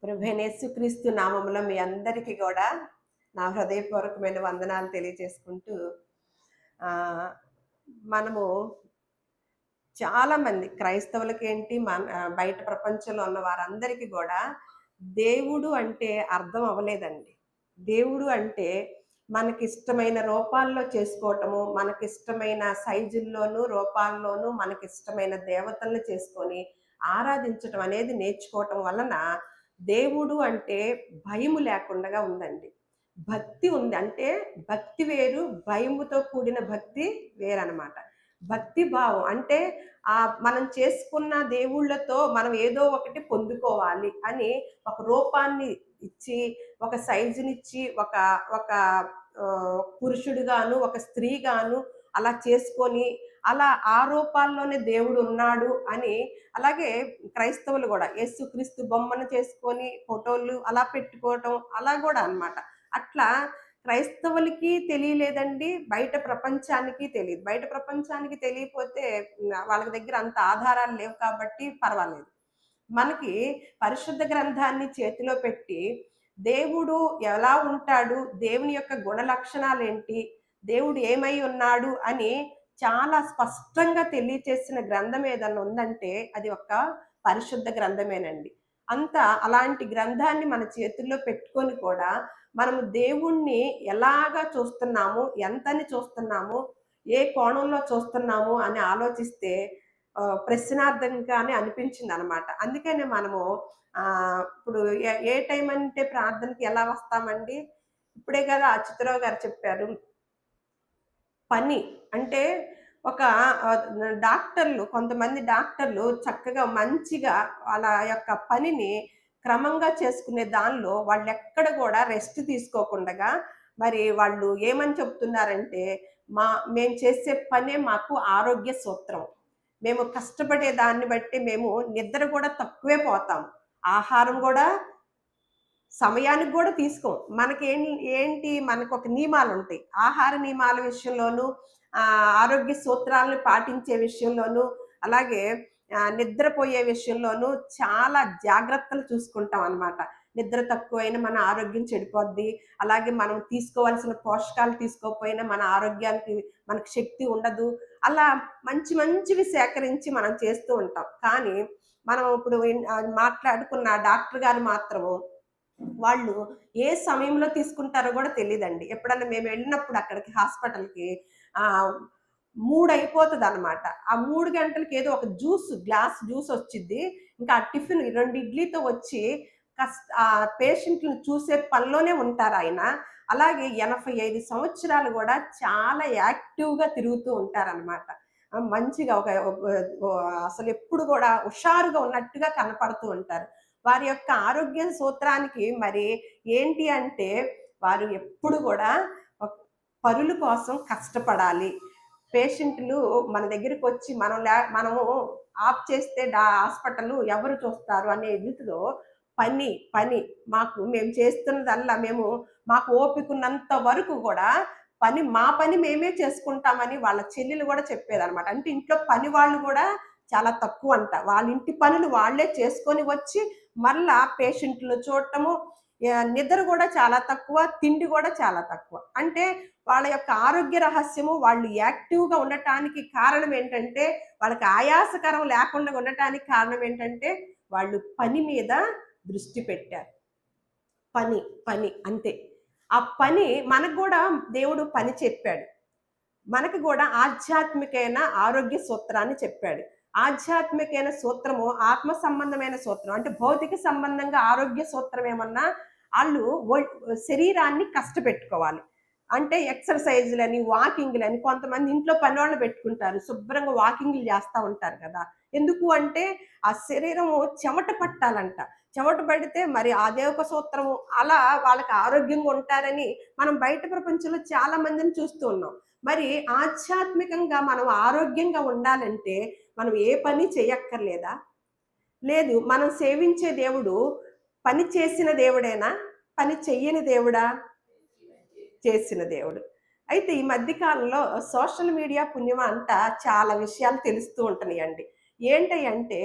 ప్రభువైన యేసుక్రీస్తు నామములో మీ అందరికీ కూడా నా హృదయపూర్వకమైన వందనాలు తెలియజేసుకుంటూ ఆహ్, మనము చాలామంది క్రైస్తవులకేంటి బయట ప్రపంచంలో ఉన్న వారందరికీ గూడా దేవుడు అంటే అర్థం అవ్వలేదండి. దేవుడు అంటే మనకిష్టమైన రూపాల్లో చేసుకోవటము, మనకిష్టమైన సైజుల్లోనూ, రూపాల్లోనూ మనకిష్టమైన దేవతలను చేసుకొని ఆరాధించటం అనేది నేర్చుకోవటం వలన దేవుడు అంటే భయము లేకుండగా ఉందండి. భక్తి ఉంది. అంటే భక్తి వేరు, భయముతో కూడిన భక్తి వేరనమాట. భక్తి భావం అంటే మనం చేసుకున్న దేవుళ్ళతో మనం ఏదో ఒకటి పొందుకోవాలి అని ఒక రూపాన్ని ఇచ్చి, ఒక సైజునిచ్చి, ఒక ఒక పురుషుడుగాను, ఒక స్త్రీగాను అలా చేసుకొని, అలా ఆ రూపాల్లోనే దేవుడు ఉన్నాడు అని అలాగే క్రైస్తవులు గూడా యేసుక్రీస్తు బొమ్మను చేసుకొని ఫోటోలు అలా పెట్టుకోవటం అలా గూడా అన్నమాట. అట్లా క్రైస్తవులకి తెలియలేదండి. బయట ప్రపంచానికి తెలీదు. బయట ప్రపంచానికి తెలియపోతే వాళ్ళ దగ్గర అంత ఆధారాలు లేవు కాబట్టి పర్వాలేదు. మనకి పరిశుద్ధ గ్రంథాన్ని చేతిలో పెట్టి, దేవుడు ఎలా ఉంటాడు? దేవుని యొక్క గుణ లక్షణాలేంటి? దేవుడు ఏమై ఉన్నాడు? అని చాలా స్పష్టంగా తెలియచేసిన గ్రంథం ఏదన్నా ఉందంటే, అది ఒక పరిశుద్ధ గ్రంథమేనండి. అలాంటి గ్రంథాన్ని మన చేతుల్లో పెట్టుకొని కూడా, మనము దేవుణ్ణి ఎలాగా చూస్తున్నాము? ఎంతని చూస్తున్నాము? ఏ కోణంలో చూస్తున్నాము? అని ఆలోచిస్తే ప్రశ్నార్థకంగానే అనిపించిందనమాట. అందుకనే మనము ఇప్పుడు ఏ ఏ టైం అంటే ప్రార్థనకి ఎలా వస్తామండి? ఇప్పుడే కదా అచ్యుతరావు గారు చెప్పారు. పని అంటే ఒక కొంతమంది డాక్టర్లు చక్కగా మంచిగా వాళ్ళ యొక్క పనిని క్రమంగా చేసుకునే దానిలో వాళ్ళెక్కడ కూడా రెస్ట్ తీసుకోకుండగా మరి వాళ్ళు ఏమని చెప్తున్నారంటే, మేము చేసే పనే మాకు ఆరోగ్య సూత్రం. మేము కష్టపడే దాన్ని బట్టి మేము నిద్ర కూడా తక్కువే పోతాం. ఆహారం గూడా సమయానికి గూడా తీసుకోం. ఏంటి మనకొక నియమాలుంటాయి. ఆహార నియమాల విషయంలోనూ, ఆరోగ్య సూత్రాలను పాటించే విషయంలోనూ, అలాగే నిద్రపోయే విషయంలోనూ చాలా జాగ్రత్తలు చూసుకుంటాం అనమాట. నిద్ర తక్కువైనా మన ఆరోగ్యం చెడిపోద్ది. అలాగే మనం తీసుకోవాల్సిన పోషకాలు తీసుకోకపోయినా మన ఆరోగ్యానికి మనకు శక్తి ఉండదు. అలా మంచి మంచివి సేకరించి మనం చేస్తూ ఉంటాం. కానీ మనం ఇప్పుడు మాట్లాడుకున్న డాక్టర్ గారు మాత్రము వాళ్ళు ఏ సమయంలో తీసుకుంటారో గూడా తెలీదండి. ఎప్పుడన్నా మేమెళ్ళినప్పుడు అక్కడికి హాస్పిటల్‌కి ఆహ్, 3 అయిపోతదనమాట. ఆ 3 గంటలకి ఏదో ఒక గ్లాస్ జ్యూస్ ఒచ్చిద్ది. ఇంకా ఆ టిఫిన్ 2 ఇడ్లీతో వచ్చి పేషెంట్‌లని చూసే పనిలోనే ఉంటారాయన. అలాగే 85 సంవత్సరాలు గూడా చాలా యాక్టివ్‌గా తిరుగుతూ ఉంటారనమాట. మంచిగా ఒక అసలెప్పుడు గూడా హుషారుగా ఉన్నట్టుగా కనపడుతూ ఉంటారు. వారి యొక్క ఆరోగ్య సూత్రానికి మరి ఏంటి అంటే, వారు ఎప్పుడు గూడా ఒక్ పనుల కోసం కష్టపడాలి. పేషెంట్లు మన దగ్గరికొచ్చి మనము ఆఫ్ చేస్తే హాస్పిటలు ఎవరు చూస్తారు అనే రీతిలో పని, పని మేము చేస్తున్నదల్లా మాకు ఓపికున్నంత వరకు గూడా మా పని మేమే చేసుకుంటామని వాళ్ళ చెల్లెలు గూడా చెప్పేదనమాట. అంటే ఇంట్లో పని వాళ్ళు గూడా చాలా తక్కువంట. వాళ్ళ ఇంటి పనులు వాళ్ళే చేసుకొని వచ్చి మరలా పేషెంట్‌లు చూడటము, నిద్ర గూడా చాలా తక్కువ, తిండి గూడా చాలా తక్కువ. అంటే వాళ్ళ యొక్క ఆరోగ్య రహస్యము వాళ్ళు యాక్టివ్‌గా ఉండటానికి కారణం ఏంటంటే, వాళ్ళకి ఆయాసకరం లేకుండా ఉండటానికి కారణం ఏంటంటే, వాళ్ళు పని మీద దృష్టి పెట్టారు. పని, పని అంతే. ఆ పని మనకు గూడా దేవుడు పని చెప్పాడు. మనకు గూడా ఆధ్యాత్మికమైన ఆరోగ్య సూత్రాన్ని చెప్పాడు. ఆధ్యాత్మికమైన సూత్రము ఆత్మ సంబంధమైన సూత్రం. అంటే భౌతిక సంబంధంగా ఆరోగ్య సూత్రం ఏమన్నా ఆళ్ళు శరీరాన్ని కష్టపెట్టుకోవాలి. అంటే ఎక్సర్‌సైజులని, వాకింగ్‌లని కొంతమంది ఇంట్లో పనోళ్ళని పెట్టుకుంటారు. శుభ్రంగా వాకింగ్‌లు చేస్తా ఉంటారు కదా! ఎందుకు అంటే ఆ శరీరము చెమట పట్టాలంట. చెమట పడితే మరి అదే ఒక సూత్రము. అలా వాళ్ళకి ఆరోగ్యంగా ఉంటారని మనం బయట ప్రపంచంలో చాలా మందిని చూస్తూ ఉన్నాం. మరి ఆధ్యాత్మికంగా మనం ఆరోగ్యంగా ఉండాలంటే మనం ఏ పని చేయక్కర్లేదా? లేదు. మనం సేవించే దేవుడు పని చేసిన దేవుడేనా? పని చెయ్యని దేవుడా? చేసిన దేవుడు. అయితే ఈ మధ్య కాలంలో సోషల్ మీడియా పుణ్యమా అంట చాలా విషయాలు తెలుస్తూ ఉంటున్నాయండి. ఏంటయంటే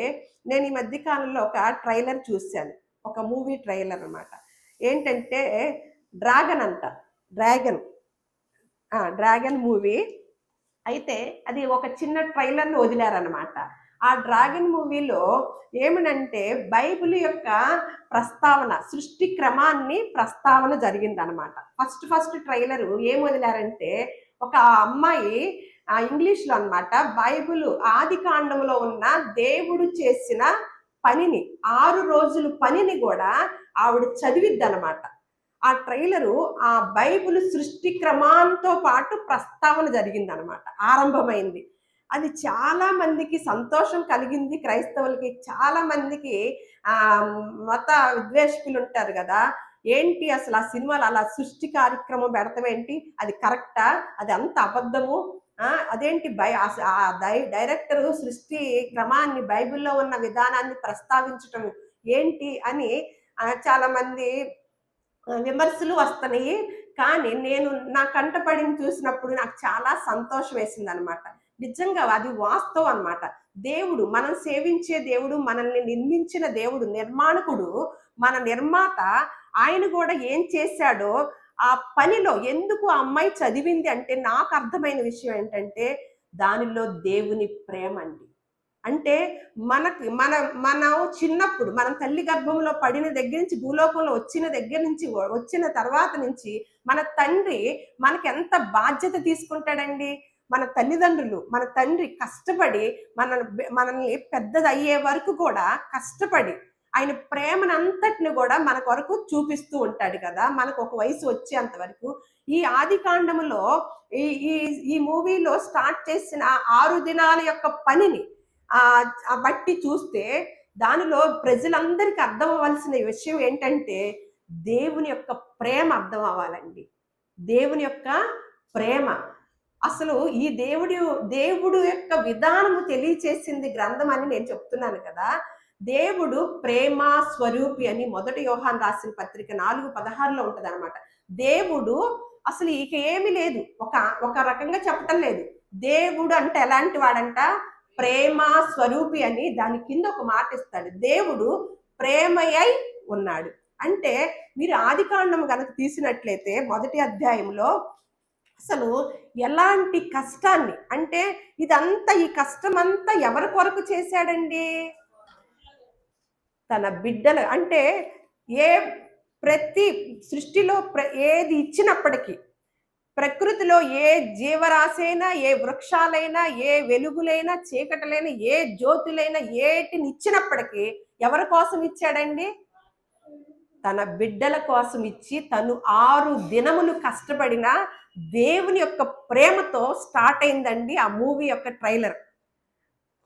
నేను ఈ మధ్య కాలంలో ఒక ట్రైలర్ చూసాను. ఒక మూవీ ట్రైలర్ అనమాట. ఏంటంటే డ్రాగన్ అంట. డ్రాగన్. Dragon movie. అయితే అది ఒక చిన్న ట్రైలర్‌ని వదిలారనమాట. ఆ డ్రాగన్ మూవీలో ఏమనంటే బైబిల్ యొక్క ప్రస్తావన, సృష్టి క్రమాన్ని ప్రస్తావన జరిగిందనమాట. ఫస్ట్ ట్రైలరు ఏం వదిలారంటే ఒక అమ్మాయి ఇంగ్లీష్‌లో అనమాట బైబిల్ ఆదికాండంలో ఉన్న దేవుడు చేసిన పనిని 6 రోజులు పనిని గూడా ఆవిడ చదివిద్దనమాట. ఆ ట్రైలరు ఆ బైబిల్ సృష్టి క్రమాంతో పాటు ప్రస్తావన జరిగిందనమాట. ఆరంభమైంది. అది చాలా మందికి సంతోషం కలిగింది. క్రైస్తవులకి చాలా మందికి ఆహ్, మత విద్వేషకులుంటారు గదా! ఏంటి అసలు ఆ సినిమాలో అలా సృష్టి కార్యక్రమం పెడతావేంటి? అది కరెక్టా? అది అంత అబద్ధము. అదేంటి డైరెక్టరు సృష్టి క్రమాన్ని బైబిల్‌లో ఉన్న విధానాన్ని ప్రస్తావించటం ఏంటి అని చాలా మంది విమర్శలు వస్తున్నాయి. కానీ నేను నా కంట పడింది చూసినప్పుడు నాకు చాలా సంతోషం వేసిందనమాట. నిజంగా అది వాస్తవం అనమాట. దేవుడు మనం సేవించే దేవుడు, మనల్ని నిర్మించిన దేవుడు, నిర్మాణకుడు, మన నిర్మాత ఆయన గూడా ఏం చేశాడో ఆ పనిలో ఎందుకు ఆ అమ్మాయి చదివింది అంటే నాకు అర్థమైన విషయం ఏంటంటే దానిలో దేవుని ప్రేమండి. అంటే మనం చిన్నప్పుడు మనం తల్లి గర్భంలో పడిన దగ్గర నుంచి భూలోకంలో వచ్చిన దగ్గర నుంచి వచ్చిన తర్వాత నుంచి మన తండ్రి మనకెంత బాధ్యత తీసుకుంటాడండి. మన తల్లిదండ్రులు, మన తండ్రి కష్టపడి మనల్ని పెద్దదయ్యే వరకు కూడా కష్టపడి ఆయన ప్రేమనంతటిని కూడా మన కొరకు చూపిస్తూ ఉంటాడు కదా! మనకు ఒక వయసు వచ్చేంత వరకు. ఈ ఆదికాండములో ఈ ఈ ఈ మూవీలో స్టార్ట్ చేసిన 6 దినాల యొక్క పనిని బట్టి చూస్తే దానిలో ప్రజలందరికీ అర్థం అవ్వాల్సిన విషయం ఏంటంటే దేవుని యొక్క ప్రేమ అర్థం అవ్వాలండి. దేవుని యొక్క ప్రేమ. అసలు ఈ దేవుడు యొక్క విధానము తెలియచేసింది గ్రంథం అని నేను చెప్తున్నాను కదా! దేవుడు ప్రేమ స్వరూపి అని మొదటి యోహాను రాసిన పత్రిక 4:16లో ఉంటదనమాట. దేవుడు అసలు ఇక ఏమీ లేదు. ఒక రకంగా చెప్పటం లేదు. దేవుడు అంటే ఎలాంటి వాడంట? ప్రేమ స్వరూపి అని దాని కింద ఒక మాట ఇస్తాడు. దేవుడు ప్రేమయై ఉన్నాడు. అంటే మీరు ఆదికాండం గనక తీసినట్లయితే మొదటి అధ్యాయంలో అసలు ఎలాంటి కష్టాన్ని అంటే ఇదంతా ఈ కష్టమంతా ఎవరి కొరకు చేశాడండి? తన బిడ్డలు అంటే ఏ ప్రతి సృష్టిలో ఏది ఇచ్చినప్పటికీ ప్రకృతిలో ఏ జీవరాశైనా, ఏ వృక్షాలైనా, ఏ వెలుగులైనా, చీకటిలైనా, ఏ జ్యోతులైనా ఏటిని ఇచ్చినప్పటికీ ఎవరి కోసం ఇచ్చాడండి? తన బిడ్డల కోసం ఇచ్చి తను 6 దినములు కష్టపడిన దేవుని యొక్క ప్రేమతో స్టార్ట్ అయిందండి ఆ మూవీ యొక్క ట్రైలర్.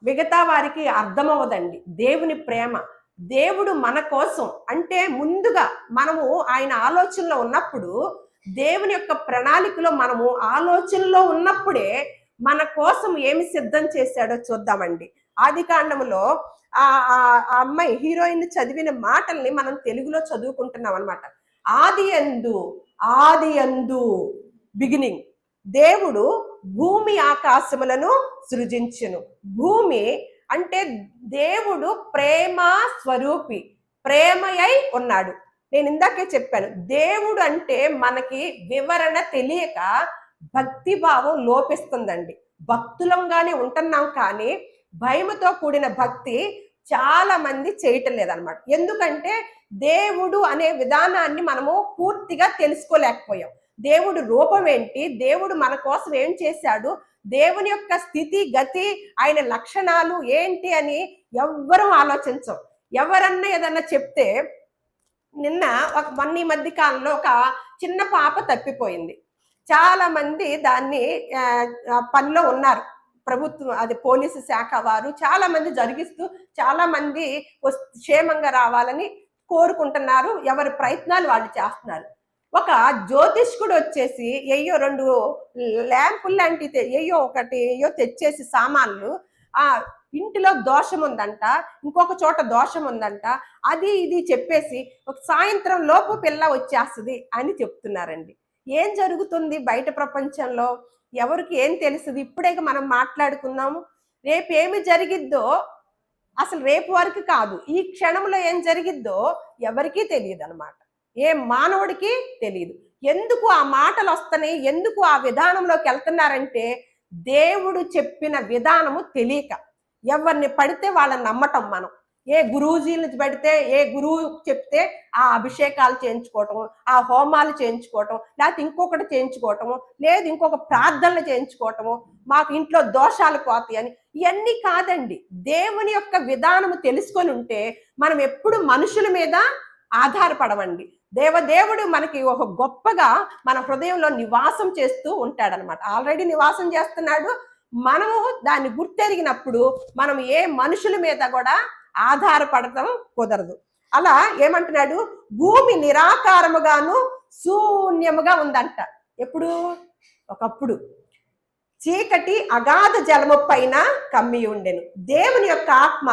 మిగతా వారికి అర్థమవ్వదండి దేవుని ప్రేమ. దేవుడు మన కోసం అంటే ముందుగా మనము ఆయన ఆలోచనలో ఉన్నప్పుడు దేవుని యొక్క ప్రణాళికలో మనము ఆలోచనలో ఉన్నప్పుడే మన కోసం ఏమి సిద్ధం చేశాడో చూద్దామండి. ఆదికాండములో ఆ అమ్మాయి హీరోయిన్ చదివిన మాటల్ని మనం తెలుగులో చదువుకుంటున్నాం అనమాట. ఆది యందు బిగినింగ్ దేవుడు భూమి ఆకాశములను సృజించును. భూమి అంటే దేవుడు ప్రేమ స్వరూపి, ప్రేమయై ఉన్నాడు. నేను ఇందాకే చెప్పాను దేవుడు అంటే మనకి వివరణ తెలియక భక్తి భావం లోపిస్తుందండి. భక్తులంగానే ఉంటున్నాం కానీ భయముతో కూడిన భక్తి చాలా మంది చేయటం లేదనమాట. ఎందుకంటే దేవుడు అనే విధానాన్ని మనము పూర్తిగా తెలుసుకోలేకపోయాం. దేవుడు రూపం ఏంటి, దేవుడు మన కోసం ఏం చేశాడు, దేవుని యొక్క స్థితి గతి ఆయన లక్షణాలు ఏంటి అని ఎవ్వరూ ఆలోచించం. ఎవరన్నా ఏదన్నా చెప్తే నిన్న మొన్న ఈ మధ్య కాలంలో ఒక చిన్న పాప తప్పిపోయింది. చాలా మంది దాన్ని పనిలో ఉన్నారు. ప్రభుత్వం అది పోలీసు శాఖ వారు చాలా మంది జరిగిస్తూ చాలా మంది క్షేమంగా రావాలని కోరుకుంటున్నారు. ఎవరి ప్రయత్నాలు వాళ్ళు చేస్తున్నారు. ఒక జ్యోతిష్కుడు వచ్చేసి ఎయ్యో 2 ల్యాంపులు లాంటివి ఎయ్యో తెచ్చేసి సామాన్లు ఇంటిలో దోషం ఉందంట, ఇంకొక చోట దోషం ఉందంట, అది ఇది చెప్పేసి ఒక సాయంత్రం లోపు పిల్ల వచ్చేస్తుంది అని చెప్తున్నారండి. ఏం జరుగుతుంది బయట ప్రపంచంలో? ఎవరికి ఏం తెలుస్తుంది? ఇప్పుడే మనం మాట్లాడుకున్నాము. రేపు ఏమి జరిగిద్దో అసలు రేపు వరకు కాదు, ఈ క్షణంలో ఏం జరిగిద్దో ఎవరికీ తెలియదు అనమాట. ఏ మానవుడికి తెలియదు. ఎందుకు ఆ మాటలు వస్తున్నాయి, ఎందుకు ఆ విధానంలోకి వెళ్తున్నారంటే దేవుడు చెప్పిన విధానము తెలియక ఎవరిని పడితే వాళ్ళని నమ్మటం. మనం ఏ గురూజీని పెడితే, ఏ గురువు చెప్తే ఆ అభిషేకాలు చేయించుకోవటం, ఆ హోమాలు చేయించుకోవటం, లేకపోతే ఇంకొకటి చేయించుకోవటము, లేదు ఇంకొక ప్రార్థనలు చేయించుకోవటము, మాకు ఇంట్లో దోషాలు పోతాయి అని. ఇవన్నీ కాదండి. దేవుని యొక్క విధానము తెలుసుకొని ఉంటే మనం ఎప్పుడు మనుషుల మీద ఆధారపడమండి. దేవుడు మనకి ఒక గొప్పగా మన హృదయంలో నివాసం చేస్తూ ఉంటాడనమాట. ఆల్రెడీ నివాసం చేస్తున్నాడు. మనము దాన్ని గుర్తెరిగినప్పుడు మనం ఏ మనుషుల మీద కూడా ఆధారపడటం కుదరదు. అలా ఏమంటున్నాడు, భూమి నిరాకారముగాను శూన్యముగా ఉందంట. ఎప్పుడు? ఒకప్పుడు చీకటి అగాధ జలము పైన కమ్మి ఉండెను, దేవుని యొక్క ఆత్మ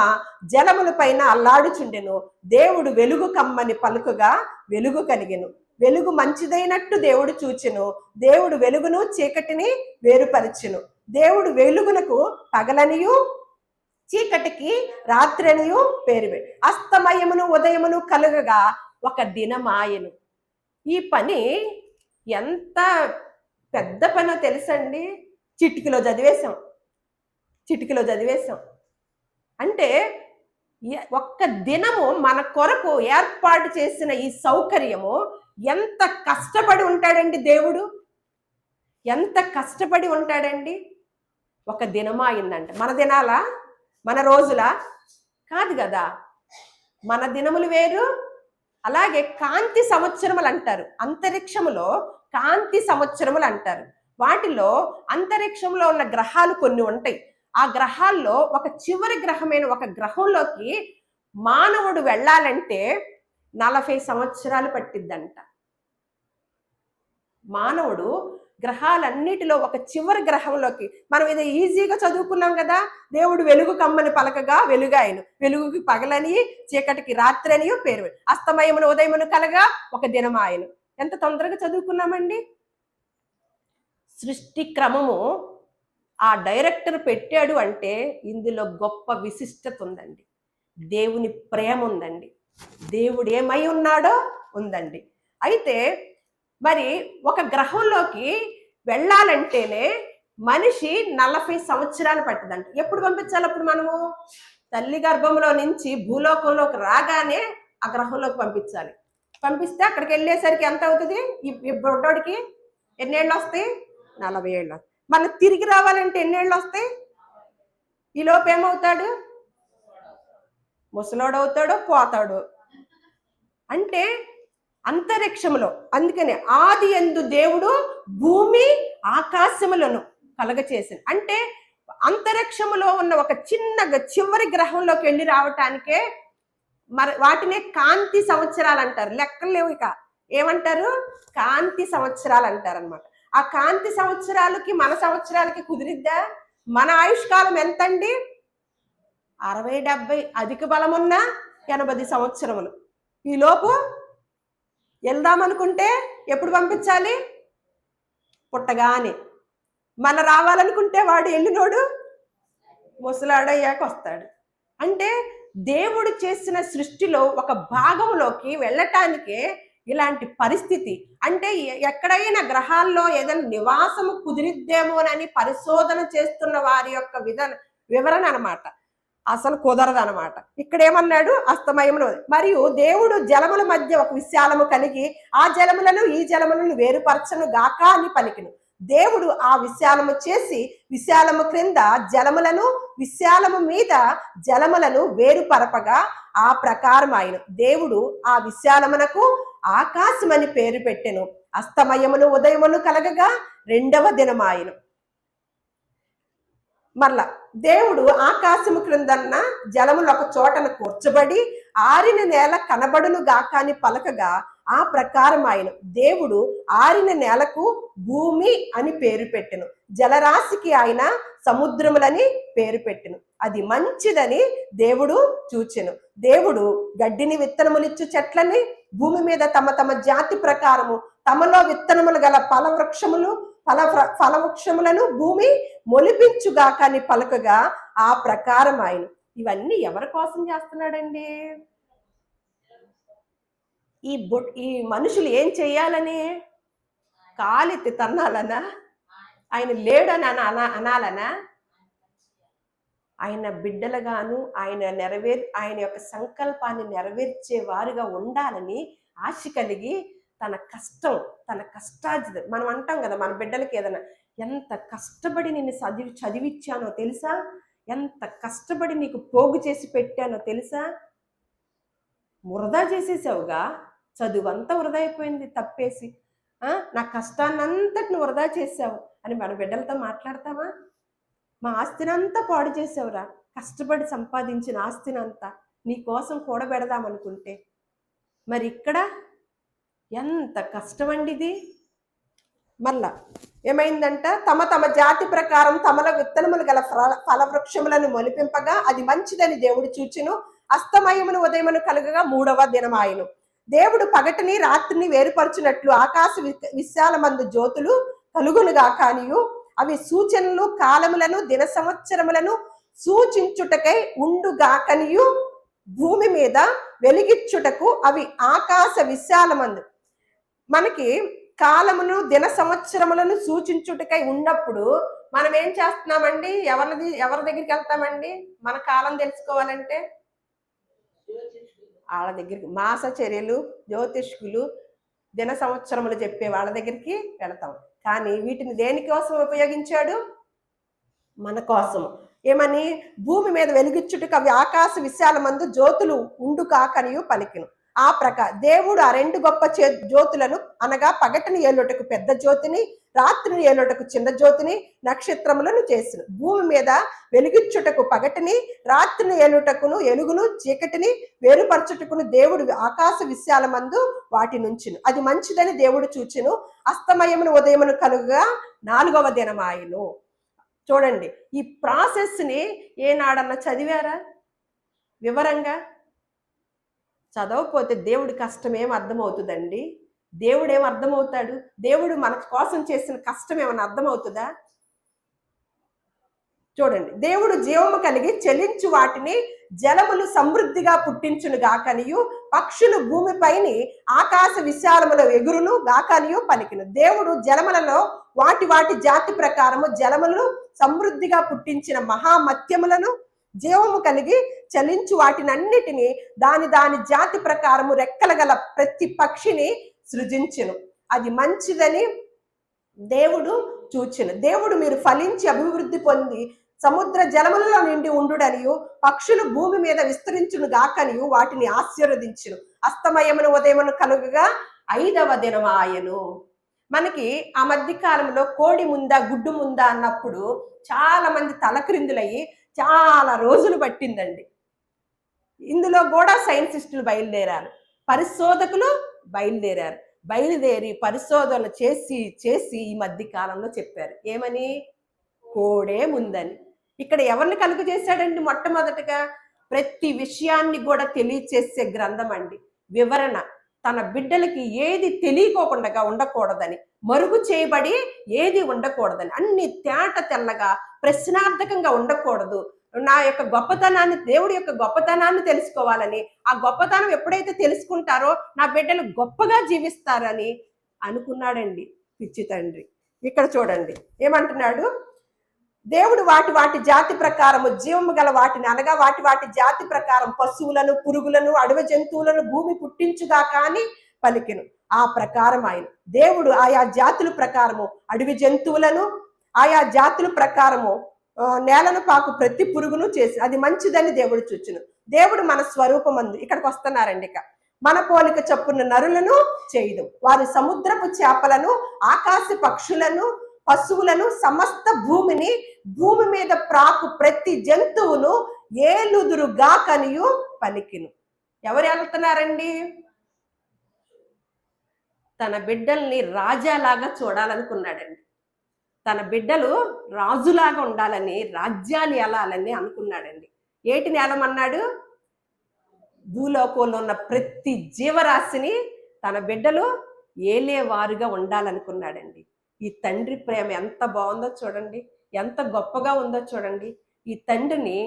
జలముల పైన అల్లాడుచుండెను. దేవుడు వెలుగు కమ్మని పలుకుగా వెలుగు కలిగెను. వెలుగు మంచిదైనట్టు దేవుడు చూచెను. దేవుడు వెలుగును చీకటిని వేరుపరచెను. దేవుడు వెలుగునకు పగలనియు చీకటికి రాత్రనియు పేరు పెట్టి అస్తమయమును ఉదయమును కలుగగా ఒక దినమాయను. ఈ పని ఎంత పెద్ద పనో తెలుసండి. చిటికలో చదివేశాం. అంటే ఒక్క దినము మన కొరకు ఏర్పాటు చేసిన ఈ సౌకర్యము ఎంత కష్టపడి ఉంటాడండి దేవుడు, ఎంత కష్టపడి ఉంటాడండి. ఒక దినమా అయిందంట. మన దినాలా, మన రోజులా కాదు కదా. మన దినములు వేరు. అలాగే కాంతి సంవత్సరములు అంటారు. అంతరిక్షములో కాంతి సంవత్సరములు అంటారు. వాటిలో అంతరిక్షంలో ఉన్న గ్రహాలు కొన్ని ఉంటాయి. ఆ గ్రహాల్లో ఒక చివరి గ్రహమైన ఒక గ్రహంలోకి మానవుడు వెళ్ళాలంటే 40 సంవత్సరాలు పట్టిద్దంట. మానవుడు గ్రహాలన్నిటిలో ఒక చివరి గ్రహంలోకి, మనం ఇది ఈజీగా చదువుకున్నాం కదా. దేవుడు వెలుగు కమ్మని పలకగా వెలుగాయను, వెలుగుకి పగలని చీకటికి రాత్రని పేరు, అస్తమయమును ఉదయమును కలగా ఒక దినమాయను. ఎంత తొందరగా చదువుకున్నామండి. సృష్టి క్రమము ఆ డైరెక్టర్ పెట్టాడు అంటే ఇందులో గొప్ప విశిష్టత ఉందండి. దేవుని ప్రేమ ఉందండి. దేవుడు ఏమై ఉన్నాడో ఉందండి. అయితే మరి ఒక గ్రహంలోకి వెళ్ళాలంటేనే మనిషి 40 సంవత్సరాలు పట్టిందంట. ఎప్పుడు పంపించాలి? అప్పుడు మనము తల్లి గర్భంలో నుంచి భూలోకంలోకి రాగానే ఆ గ్రహంలోకి పంపించాలి. పంపిస్తే అక్కడికి వెళ్ళేసరికి ఎంత అవుతుంది? ఈ బొడ్డోడికి ఎన్నేళ్ళు వస్తాయి? 40 ఏళ్ళు. మళ్ళీ తిరిగి రావాలంటే ఎన్నేళ్ళు వస్తాయి? ఈ లోపు ఏమవుతాడు? ముసలోడవుతాడు, పోతాడు. అంటే అంతరిక్షములో, అందుకనే ఆది యందు దేవుడు భూమి ఆకాశములను కలగచేసింది. అంటే అంతరిక్షములో ఉన్న ఒక చిన్న చివరి గ్రహంలోకి వెళ్ళి రావటానికే మరి వాటినే కాంతి సంవత్సరాలు అంటారు. లెక్కలు లేవు. ఇక ఏమంటారు? కాంతి సంవత్సరాలు అంటారు అనమాట. ఆ కాంతి సంవత్సరాలకి మన సంవత్సరాలకి కుదిరిద్దా? మన ఆయుష్కాలం ఎంతండి? 60-70, అధిక బలం ఉన్న 80 సంవత్సరములు. ఈలోపు వెళ్దామనుకుంటే ఎప్పుడు పంపించాలి? పుట్టగానే. మన రావాలనుకుంటే వాడు వెళ్ళినోడు ముసలాడయ్యాక వస్తాడు. అంటే దేవుడు చేసిన సృష్టిలో ఒక భాగంలోకి వెళ్ళటానికే ఇలాంటి పరిస్థితి. అంటే ఎక్కడైనా గ్రహాల్లో ఏదైనా నివాసము కుదిరిద్దేమోనని పరిశోధన చేస్తున్న వారి యొక్క వివరణ అనమాట. అసలు కుదరదు అనమాట. ఇక్కడ ఏమన్నాడు? అస్తమయమును. మరియు దేవుడు జలముల మధ్య ఒక విశాలము కలిగి ఆ జలములను ఈ జలములను వేరుపరచను గాక అని పలికిను. దేవుడు ఆ విశాలము చేసి విశాలము క్రింద జలములను, విశాలము మీద జలములను వేరుపరపగా ఆ ప్రకారం ఆయన దేవుడు ఆ విశాలమునకు ఆకాశమని పేరు పెట్టెను. అస్తమయమును ఉదయమును కలగగా 2వ దినమాయను. మరలా దేవుడు ఆకాశము క్రిందన్న జలములు ఒక చోటను కూర్చబడి ఆరిన నేల కనబడును గాక అని పలకగా ఆ ప్రకారం ఆయన దేవుడు ఆరిన నేలకు భూమి అని పేరు పెట్టెను. జలరాశికి ఆయన సముద్రములని పేరు పెట్టెను. అది మంచిదని దేవుడు చూచెను. దేవుడు గడ్డిని విత్తనములిచ్చు చెట్లని భూమి మీద తమ తమ జాతి ప్రకారము తమలో విత్తనములు గల ఫలవృక్షములను భూమి మొలిపించుగాక అని పలకగా ఆ ప్రకారం ఆయన ఇవన్నీ ఎవరి కోసం చేస్తున్నాడండి? ఈ మనుషులు ఏం చెయ్యాలని? కాలెత్తి తన్నాలనా? ఆయన లేడని అనాలనా? ఆయన బిడ్డలుగాను ఆయన యొక్క సంకల్పాన్ని నెరవేర్చే వారుగా ఉండాలని ఆశ కలిగి తన కష్టార్జితం మనం అంటాం కదా, మన బిడ్డలకి ఏదైనా ఎంత కష్టపడి నిన్ను చదివిచ్చానో తెలుసా, ఎంత కష్టపడి నీకు పోగు చేసి పెట్టానో తెలుసా, వృధా చేసేసావుగా, చదువంతా వృధా అయిపోయింది తప్పేసి, నా కష్టాన్నంతటిని వృధా చేసావు అని మన బిడ్డలతో మాట్లాడతామా? మా ఆస్తినంతా పాడు చేసావురా, కష్టపడి సంపాదించిన ఆస్తినంతా నీ కోసం కూడబెడదామనుకుంటే. మరి ఇక్కడ ఎంత కష్టమండి ఇది. మళ్ళా ఏమైందంట, తమ తమ జాతి ప్రకారం తమల విత్తనములు గల ఫలవృక్షములను మొలిపింపగా అది మంచిదని దేవుడు చూచును. అస్తమయమును ఉదయమును కలుగగా 3వ దినమాయను. దేవుడు పగటిని రాత్రిని వేరుపరచునట్లు ఆకాశ విశాలమందు జ్యోతులు కలుగునుగా కానియు అవి సూచనలు కాలములను దిన సంవత్సరములను సూచించుటకై ఉండుగాకనియు భూమి మీద వెలిగిచ్చుటకు అవి ఆకాశ విశాలమందు. మనకి కాలమును దిన సంవత్సరములను సూచించుటకై ఉన్నప్పుడు మనం ఏం చేస్తున్నామండి? ఎవరి దగ్గరికి వెళ్తామండి? మన కాలం తెలుసుకోవాలంటే వాళ్ళ దగ్గరికి, మాసచర్యలు, జ్యోతిష్కులు, దిన సంవత్సరములు చెప్పే వాళ్ళ దగ్గరికి వెళతాం. కానీ వీటిని దేనికోసం ఉపయోగించాడు? మన కోసం. ఏమని? భూమి మీద వెలుగిచ్చుటకు అవి ఆకాశ విశాలమందు జ్యోతులు ఉండు కాకనియు పలికిను. ఆ దేవుడు ఆ 2 గొప్ప జ్యోతులను అనగా పగటిని ఏలుటకు పెద్ద జ్యోతిని, రాత్రిని ఏలుటకు చిన్న జ్యోతిని, నక్షత్రములను చేసిన. భూమి మీద వెలుగిచ్చుటకు పగటిని, రాత్రిని ఏలుటకును ఎలుగును, చీకటిని వేరుపరచుటకును దేవుడు ఆకాశ విశాలమందు వాటి నుంచును. అది మంచిదని దేవుడు చూచెను. అస్తమయమును ఉదయమును కలుగగా 4వ దినమాయెను. చూడండి, ఈ ప్రాసెస్ ని ఏనాడన్నా చదివారా వివరంగా? చదవకపోతే దేవుడి కష్టం ఏం అర్థమవుతుందండి? దేవుడు ఏం అర్థమవుతాడు? దేవుడు మన కోసం చేసిన కష్టం ఏమైనా అర్థమవుతుందా? చూడండి, దేవుడు జీవము కలిగి చెలించు వాటిని జలములు సమృద్ధిగా పుట్టించును గాకనియు పక్షులు భూమిపైని ఆకాశ విశాలముల ఎగురును గాకనియు పలికిను. దేవుడు జలములలో వాటి వాటి జాతి ప్రకారము జలములను సమృద్ధిగా పుట్టించిన మహామత్యములను జీవము కలిగి చలించు వాటినన్నిటినీ దాని జాతి ప్రకారము రెక్కల గల ప్రతి పక్షిని సృజించును. అది మంచిదని దేవుడు చూచెను. దేవుడు మీరు ఫలించి అభివృద్ధి పొంది సముద్ర జలములలో నిండి ఉండుడనియు పక్షులు భూమి మీద విస్తరించును గాకనియు వాటిని ఆశీర్వదించును. అస్తమయమును ఉదయమును కలుగగా 5వ దినమాయెను. మనకి ఆ మధ్య కాలంలో కోడి ముందా గుడ్డు ముందా అన్నప్పుడు చాలా మంది తలక్రిందులయ్యి చాలా రోజులు పట్టిందండి. ఇందులో కూడా సైంటిస్టులు బయలుదేరారు, పరిశోధకులు బయలుదేరి పరిశోధన చేసి ఈ మధ్య కాలంలో చెప్పారు. ఏమని? కోడే ముందని. ఇక్కడ ఎవరిని కలుగు చేశాడండి? మొట్టమొదటగా ప్రతి విషయాన్ని కూడా తెలియచేసే గ్రంథం అండి. వివరణ, తన బిడ్డలకి ఏది తెలియకోకుండా ఉండకూడదని, మరుగు చేయబడి ఏది ఉండకూడదని, అన్ని తేట తెల్లగా ప్రశ్నార్థకంగా ఉండకూడదు. నా యొక్క గొప్పతనాన్ని, దేవుడి యొక్క గొప్పతనాన్ని తెలుసుకోవాలని, ఆ గొప్పతనం ఎప్పుడైతే తెలుసుకుంటారో నా బిడ్డలు గొప్పగా జీవిస్తారని అనుకున్నాడండి పిచ్చి తండ్రి. ఇక్కడ చూడండి ఏమంటున్నాడు, దేవుడు వాటి వాటి జాతి ప్రకారము జీవము గల వాటిని అనగా వాటి వాటి జాతి ప్రకారం పశువులను, పురుగులను, అడవి జంతువులను భూమి పుట్టించుగా కాని పలికెను. ఆ ప్రకారం ఆయన దేవుడు ఆయా జాతుల ప్రకారము అడవి జంతువులను, ఆయా జాతుల ప్రకారము నేలను పాకు ప్రతి పురుగును చేసి అది మంచిదని దేవుడు చూచును. దేవుడు మన స్వరూపమందు, ఇక్కడికి వస్తున్నారండి, ఇక మన పోలిక చొప్పున నరులను చేయదు. వారి సముద్రపు చేపలను, ఆకాశ పక్షులను, పశువులను, సమస్త భూమిని, భూమి మీద ప్రాకు ప్రతి జంతువును ఏలుదురుగా కనియు పలికిను. ఎవరు వెళ్తున్నారండి? తన బిడ్డల్ని రాజాలాగా చూడాలనుకున్నాడండి. తన బిడ్డలు రాజులాగా ఉండాలని, రాజ్యాన్ని ఏలాలని అనుకున్నాడండి. ఏటిని ఏలమన్నాడు? భూలోకంలో ఉన్న ప్రతి జీవరాశిని తన బిడ్డలు ఏలేవారుగా ఉండాలనుకున్నాడండి. ఈ తండ్రి ప్రేమ ఎంత బాగుందో చూడండి, ఎంత గొప్పగా ఉందో చూడండి. ఈ తండ్రిని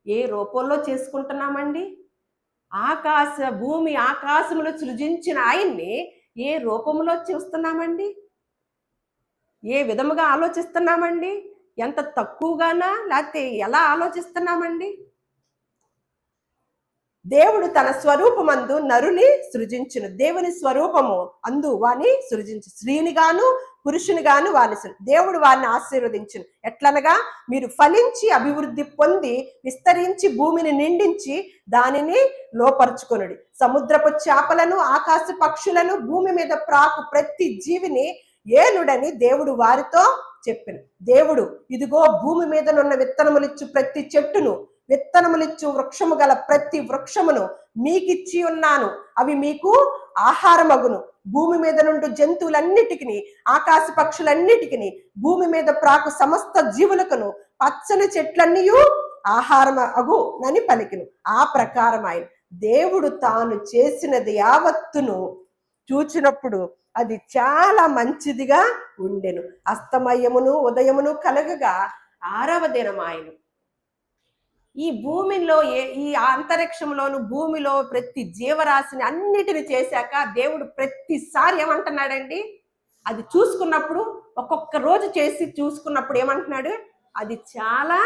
ఏ రూపంలో చేసుకుంటున్నామండి? భూమి ఆకాశములు సృజించిన ఆయన్ని ఏ రూపంలో చూస్తున్నామండి? ఏ విధముగా ఆలోచిస్తున్నామండి? ఎంత తక్కువగానా? లేతే ఎలా ఆలోచిస్తున్నామండి? దేవుడు తన స్వరూపమందు నరుని సృజించును. దేవుని స్వరూపము అందు వాని సృజించు. స్త్రీని గాను పురుషుని గాను వాని దేవుడు వారిని ఆశీర్వదించును. ఎట్లనగా మీరు ఫలించి అభివృద్ధి పొంది విస్తరించి భూమిని నిండించి దానిని లోపరుచుకొనుడి. సముద్రపు చేపలను ఆకాశ పక్షులను భూమి మీద ప్రాకు ప్రతి జీవిని ఏలుడని దేవుడు వారితో చెప్పెను. దేవుడు ఇదిగో భూమి మీదనున్న విత్తనములిచ్చు ప్రతి చెట్టును విత్తనములిచ్చు వృక్షము గల ప్రతి వృక్షమును మీకిచ్చి ఉన్నాను, అవి మీకు ఆహారమగును. భూమి మీద నుండి జంతువులన్నిటికీ ఆకాశ పక్షులన్నిటికీ భూమి మీద ప్రాకు సమస్త జీవులకును పచ్చని చెట్లన్నీ ఆహారం అగునని పలికిను. ఆ ప్రకారం ఆయన దేవుడు తాను చేసినది యావత్తును చూచినప్పుడు అది చాలా మంచిదిగా ఉండెను. అస్తమయమును ఉదయమును కలగగా 6వ దినం ఆయన ఈ భూమిలో ఈ అంతరిక్షంలోను భూమిలో ప్రతి జీవరాశిని అన్నిటిని చేశాక దేవుడు ప్రతిసారి ఏమంటున్నాడండి? అది చూసుకున్నప్పుడు ఒక్కొక్క రోజు చేసి చూసుకున్నప్పుడు ఏమంటున్నాడు? అది చాలా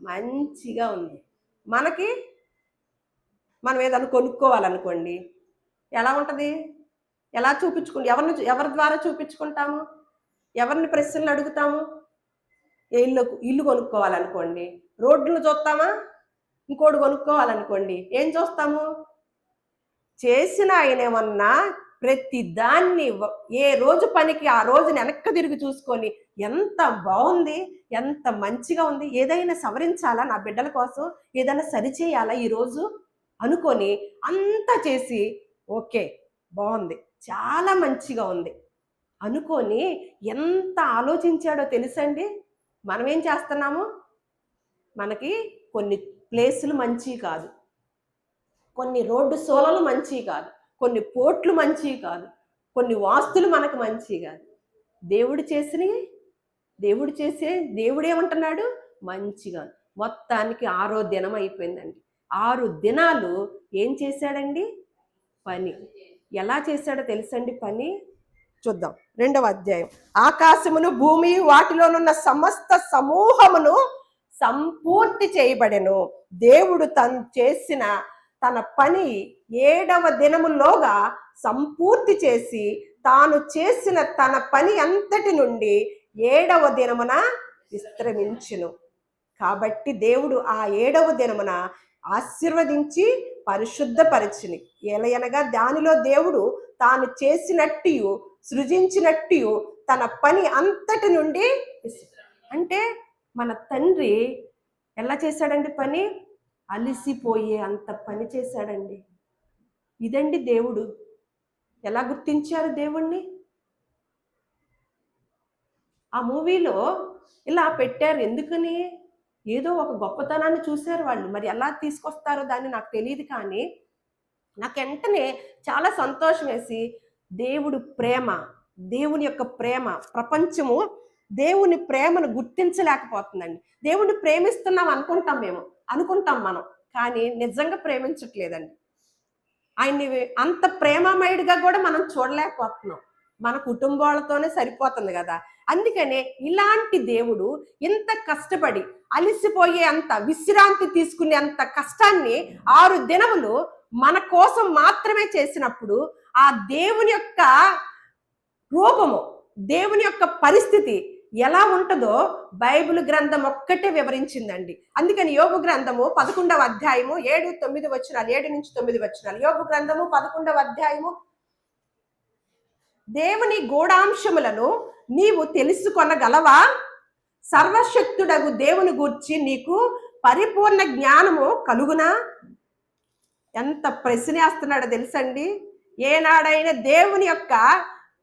మంచిగా ఉంది. మనం ఏదైనా కొనుక్కోవాలనుకోండి, ఎలా ఉంటుంది? ఎలా ఎవరి ద్వారా చూపించుకుంటాము? ఎవరిని ప్రశ్నలు అడుగుతాము? ఇల్లు కొనుక్కోవాలనుకోండి, రోడ్లు చూస్తామా? ఇంకోటి కొనుక్కోవాలనుకోండి, ఏం చూస్తాము? చేసిన ఆయన ఏమన్నా ప్రతి దాన్ని ఏ రోజు పనికి ఆ రోజుని వెనక్కి తిరిగి చూసుకొని ఎంత బాగుంది, ఎంత మంచిగా ఉంది, ఏదైనా సవరించాలా నా బిడ్డల కోసం, ఏదైనా సరిచేయాలా ఈరోజు అనుకొని అంతా చేసి ఓకే బాగుంది, చాలా మంచిగా ఉంది అనుకొని ఎంత ఆలోచించాడో తెలుసండి. మనం ఏం చేస్తున్నాము? మనకి కొన్ని ప్లేసులు మంచి కాదు, కొన్ని రోడ్డు సోలలు మంచి కాదు, కొన్ని పోట్లు మంచి కాదు, కొన్ని వాస్తులు మనకు మంచి కాదు. దేవుడు చేసే దేవుడు ఏమంటున్నాడు? మంచిగా. మొత్తానికి 6వ దినం అయిపోయిందండి. 6 దినాలు ఏం చేశాడండి? పని. ఎలా చేశాడో తెలుసండి పని? చూద్దాం. 2వ అధ్యాయం. ఆకాశమును భూమి వాటిలోనున్న సమస్త సమూహమును సంపూర్తి చేయబడెను. దేవుడు తను చేసిన తన పని 7వ దినములోగా సంపూర్తి చేసి తాను చేసిన తన పని అంతటి నుండి 7వ దినమున విశ్రమించును. కాబట్టి దేవుడు ఆ 7వ దినమున ఆశీర్వదించి పరిశుద్ధపరిచిని. ఎలయనగా దానిలో దేవుడు తాను చేసినట్టు సృజించినట్టు తన పని అంతటి నుండి అంటే మన తండ్రి ఎలా చేశాడండి పని? అలిసిపోయే అంత పని చేశాడండి. ఇదండి దేవుడు. ఎలా గుర్తించారు దేవుణ్ణి? ఆ మూవీలో ఇలా పెట్టారు. ఎందుకని? ఏదో ఒక గొప్పతనాన్ని చూశారు వాళ్ళు. మరి ఎలా తీసుకొస్తారో దాన్ని నాకు తెలియదు, కానీ నాకు వెంటనే చాలా సంతోషం వేసి దేవుని యొక్క ప్రేమ ప్రపంచము దేవుని ప్రేమను గుర్తించలేకపోతుందండి. దేవుణ్ణి ప్రేమిస్తున్నాం అనుకుంటాం మనం, కానీ నిజంగా ప్రేమించట్లేదండి. ఆయన్ని అంత ప్రేమమయుడిగా కూడా మనం చూడలేకపోతున్నాం. మన కుటుంబాలతోనే సరిపోతుంది కదా. అందుకనే ఇలాంటి దేవుడు ఇంత కష్టపడి అలిసిపోయే అంత విశ్రాంతి తీసుకునే అంత కష్టాన్ని 6 దినములు మన కోసం మాత్రమే చేసినప్పుడు ఆ దేవుని యొక్క రూపము, దేవుని యొక్క పరిస్థితి ఎలా ఉంటుందో బైబిల్ గ్రంథం ఒక్కటే వివరించిందండి. అందుకని యోబు గ్రంథము 11వ అధ్యాయము 7-9 వచనాలు, 7 నుంచి 9 వచనాలు. యోబు గ్రంథము 11వ అధ్యాయము. దేవుని గూఢాంశములను నీవు తెలుసుకొనగలవా? సర్వశక్తుడగు దేవుని గూర్చి నీకు పరిపూర్ణ జ్ఞానము కలుగునా? ఎంత ప్రశ్నేస్తున్నాడో తెలుసండి. ఏనాడైనా దేవుని యొక్క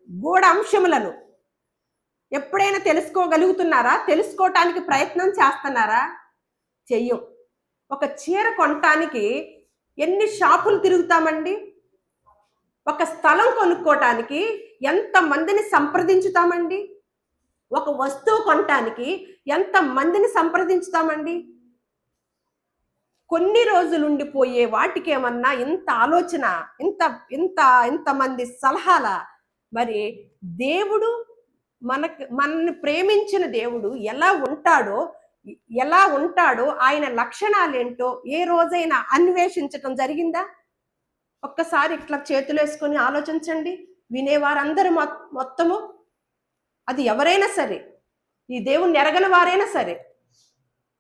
గూఢాంశములను ఎప్పుడైనా తెలుసుకోగలుగుతున్నారా? తెలుసుకోవటానికి ప్రయత్నం చేస్తున్నారా? చెయ్యం. ఒక చీర కొనటానికి ఎన్ని షాపులు తిరుగుతామండి? ఒక స్థలం కొనుక్కోటానికి ఎంత మందిని సంప్రదించుతామండి? ఒక వస్తువు కొనటానికి ఎంత మందిని సంప్రదించుతామండి? కొన్ని రోజులుండిపోయే వాటికేమన్నా ఇంత ఆలోచన, ఇంత ఇంత ఇంతమంది సలహాల? మరి దేవుడు మనల్ని ప్రేమించిన దేవుడు ఎలా ఉంటాడో ఆయన లక్షణాలేంటో ఏ రోజైనా అన్వేషించటం జరిగిందా? ఒక్కసారి ఇట్లా చేతులేసుకొని ఆలోచించండి. వినేవారందరూ మొత్తము, అది ఎవరైనా సరే, ఈ దేవుణ్ణి ఎరగని వారైనా సరే,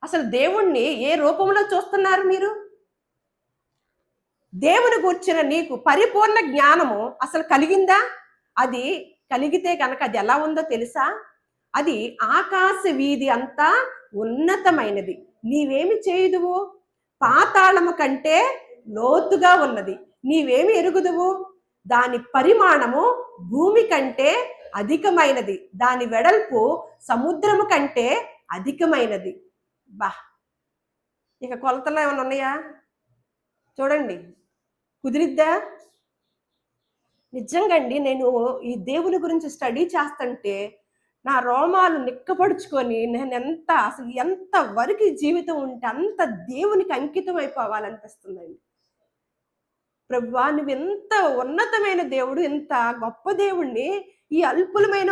అసలు దేవుణ్ణి ఏ రూపంలో చూస్తున్నారు మీరు? దేవుని గూర్చిన నీకు పరిపూర్ణ జ్ఞానము అసలు కలిగిందా? అది కలిగితే కనుక అది ఎలా ఉందో తెలుసా? అది ఆకాశ వీధి అంతా ఉన్నతమైనది. నీవేమి చేయుదువు? పాతాళము కంటే లోతుగా ఉన్నది. నీవేమి ఎరుగుదువు? దాని పరిమాణము భూమి కంటే అధికమైనది, దాని వెడల్పు సముద్రము కంటే అధికమైనది. బా, ఇక కొలతలు ఏమైనా ఉన్నాయా? చూడండి, కుదిరిద్దా? నిజంగా అండి, నేను ఈ దేవుని గురించి స్టడీ చేస్తుంటే నా రోమాలు నిక్కపడుచుకొని నేను అసలు ఎంత వరకు జీవితం ఉంటే అంత దేవునికి అంకితం అయిపోవాలనిపిస్తుందండి. ప్రభువా, నువ్వు ఎంత ఉన్నతమైన దేవుడు, ఎంత గొప్ప దేవుణ్ణి ఈ అల్పులమైన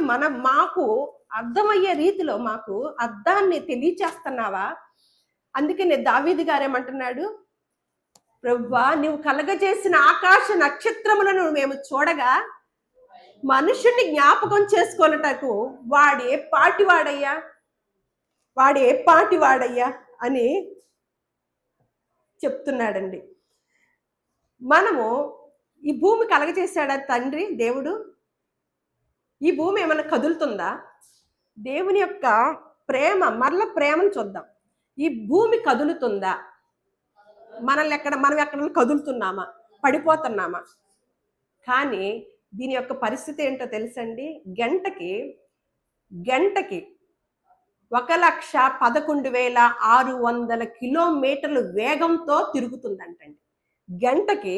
మాకు అర్థమయ్యే రీతిలో మాకు అర్థాన్ని తెలియచేస్తున్నావా? అందుకనే దావీదు గారేమంటున్నాడు, ప్రభువా, నువ్వు కలగజేసిన ఆకాశ నక్షత్రములను మేము చూడగా మనుషుని జ్ఞాపకం చేసుకొనుటకు వాడే పాటివాడయ్యా అని చెప్తున్నాడండి. మనము ఈ భూమి కలగజేశాడా తండ్రి దేవుడు? ఈ భూమి ఏమైనా కదులుతుందా? దేవుని యొక్క ప్రేమ, ప్రేమను చూద్దాం. ఈ భూమి కదులుతుందా? మనం ఎక్కడ కదులుతున్నామా? పడిపోతున్నామా? కానీ దీని యొక్క పరిస్థితి ఏంటో తెలుసండి? గంటకి 1,11,600 కిలోమీటర్లు వేగంతో తిరుగుతుందంటండి. గంటకి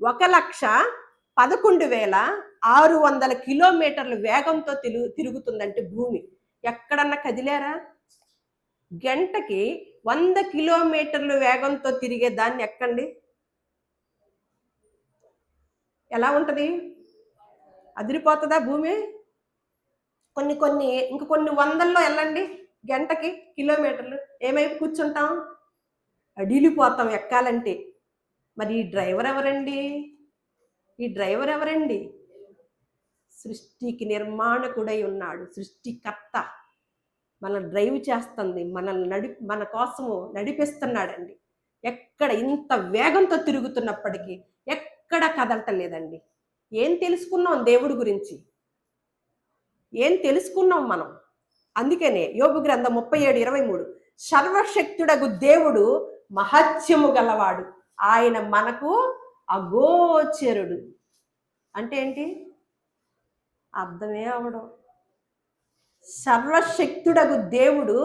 1,11,600 కిలోమీటర్లు వేగంతో తిరుగుతుందంటే భూమి. ఎక్కడన్నా కదిలేరా? గంటకి 100 కిలోమీటర్లు వేగంతో తిరిగే దాన్ని ఎక్కండి, ఎలా ఉంటది? అదిరిపోతుందా భూమి? కొన్ని వందల్లో వెళ్ళండి గంటకి కిలోమీటర్లు, ఏమైపు కూర్చుంటాం? అడిలిపోతాం ఎక్కాలంటే. మరి ఈ డ్రైవర్ ఎవరండి? సృష్టికి నిర్మాణకుడై ఉన్నాడు, సృష్టికర్త. మనల్ని డ్రైవ్ చేస్తుంది, మన కోసము నడిపిస్తున్నాడండి. ఎక్కడ ఇంత వేగంతో తిరుగుతున్నప్పటికీ ఎక్కడ కదలటలేదండి. ఏం తెలుసుకున్నాం దేవుడి గురించి? ఏం తెలుసుకున్నాం మనం? అందుకనే యోబు గ్రంథం 37:23, సర్వశక్తుడగు దేవుడు మహత్యము గలవాడు, ఆయన మనకు అగోచరుడు. అంటే ఏంటి? అర్థమే అవడం. సర్వశక్తుడగు దేవుడు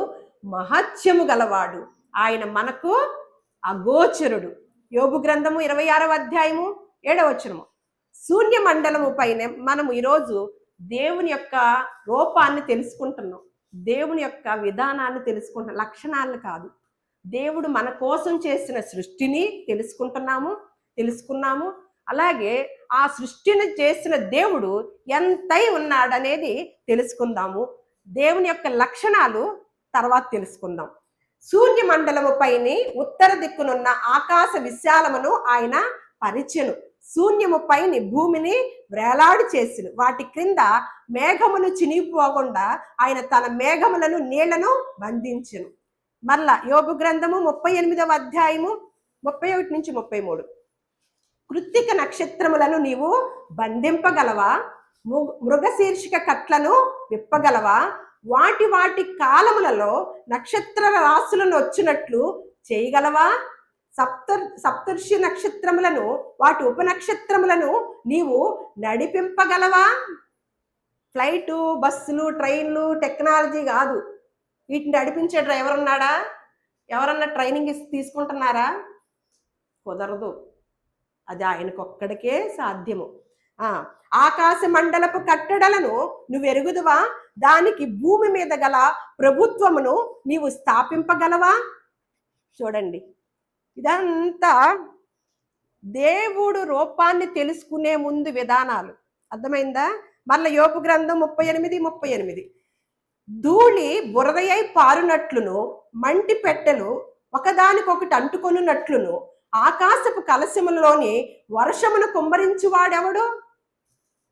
మహత్యము గలవాడు, ఆయన మనకు అగోచరుడు. యోబు గ్రంథము 26:7 శూన్య మండలము పైన మనము ఈరోజు దేవుని యొక్క రూపాన్ని తెలుసుకుంటున్నాం, దేవుని యొక్క విధానాన్ని తెలుసుకుంటున్నాం, లక్షణాలను కాదు. దేవుడు మన కోసం చేసిన సృష్టిని తెలుసుకున్నాము. అలాగే ఆ సృష్టిని చేసిన దేవుడు ఎంతై ఉన్నాడనేది తెలుసుకుందాము. దేవుని యొక్క లక్షణాలు తర్వాత తెలుసుకుందాం. శూన్య మండలము పైని ఉత్తర దిక్కునున్న ఆకాశ విశాలమును ఆయన పరిచెను, శూన్యము పైని భూమిని వేలాడి చేసిను, వాటి క్రింద మేఘములు చినిగిపోకుండా ఆయన తన మేఘములను నీళ్లను బంధించెను. మళ్ళా యోబు గ్రంథము 38:31-33, కృత్తిక నక్షత్రములను నీవు బంధింపగలవా? మృగశీర్షిక కట్లను విప్పగలవా? వాటి కాలములలో నక్షత్ర రాశులను వచ్చినట్లు చేయగలవా? సప్తర్షి నక్షత్రములను వాటి ఉపనక్షత్రములను నీవు నడిపింపగలవా? ఫ్లైటు, బస్సులు, ట్రైన్లు, టెక్నాలజీ కాదు, వీటిని నడిపించే డ్రైవర్ ఉన్నాడా? ఎవరన్నా ట్రైనింగ్ తీసుకుంటున్నారా? కుదరదు, అది ఆయనకొక్కడికే సాధ్యము. ఆకాశ మండలపు కట్టడలను నువ్వు ఎరుగుదువా? దానికి భూమి మీద గల ప్రభుత్వమును నీవు స్థాపింపగలవా? చూడండి, ఇదంతా దేవుడు రూపాన్ని తెలుసుకునే ముందు విధానాలు. అర్థమైందా? మళ్ళీ యోబు గ్రంథం 38:38 ధూళి బురదయై పారునట్లును మంటి పెట్టెలు ఒకదానికొకటి అంటుకొనున్నట్లును ఆకాశపు కలశములలోని వర్షమును కుమ్మరించువాడెవడు?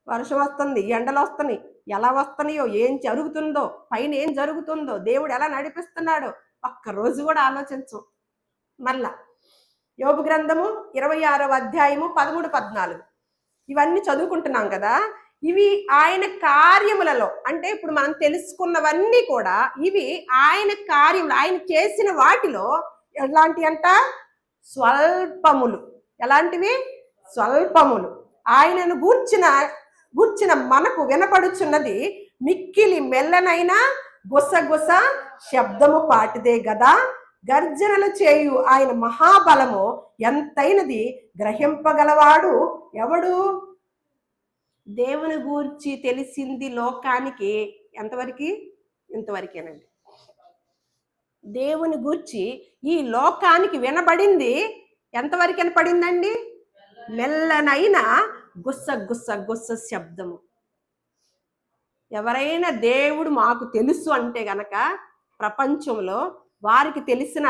వర్షం వస్తుంది, ఎండలు వస్తున్నాయి, ఎలా వస్తున్నాయో, ఏం జరుగుతుందో, పైన ఏం జరుగుతుందో, దేవుడు ఎలా నడిపిస్తున్నాడో ఒక్కరోజు కూడా ఆలోచించం. మళ్ళా యోబు గ్రంథము 26వ అధ్యాయము 13-14 ఇవన్నీ చదువుకుంటున్నాం కదా. ఇవి ఆయన కార్యములలో, అంటే ఇప్పుడు మనం తెలుసుకున్నవన్నీ కూడా ఇవి ఆయన కార్యములు, ఆయన చేసిన వాటిలో ఎలాంటి అంట? స్వల్పములు. ఎలాంటివి? స్వల్పములు. ఆయనను గూర్చిన మనకు వినపడుచున్నది మిక్కిలి మెల్లనైనా గుసగుస శబ్దము పాటిదే గదా. గర్జనలు చేయు ఆయన మహాబలము ఎంతైనది గ్రహింపగలవాడు ఎవడు? దేవుని గూర్చి తెలిసింది లోకానికి ఎంతవరకు? ఇంతవరకేనండి. దేవుని గూర్చి ఈ లోకానికి వినబడింది ఎంతవరకు వినపడిందండి? మెల్లనైన గుస్స గుస్స గుస్స శబ్దము. ఎవరైనా దేవుడు మాకు తెలుసు అంటే గనక ప్రపంచంలో వారికి తెలిసిన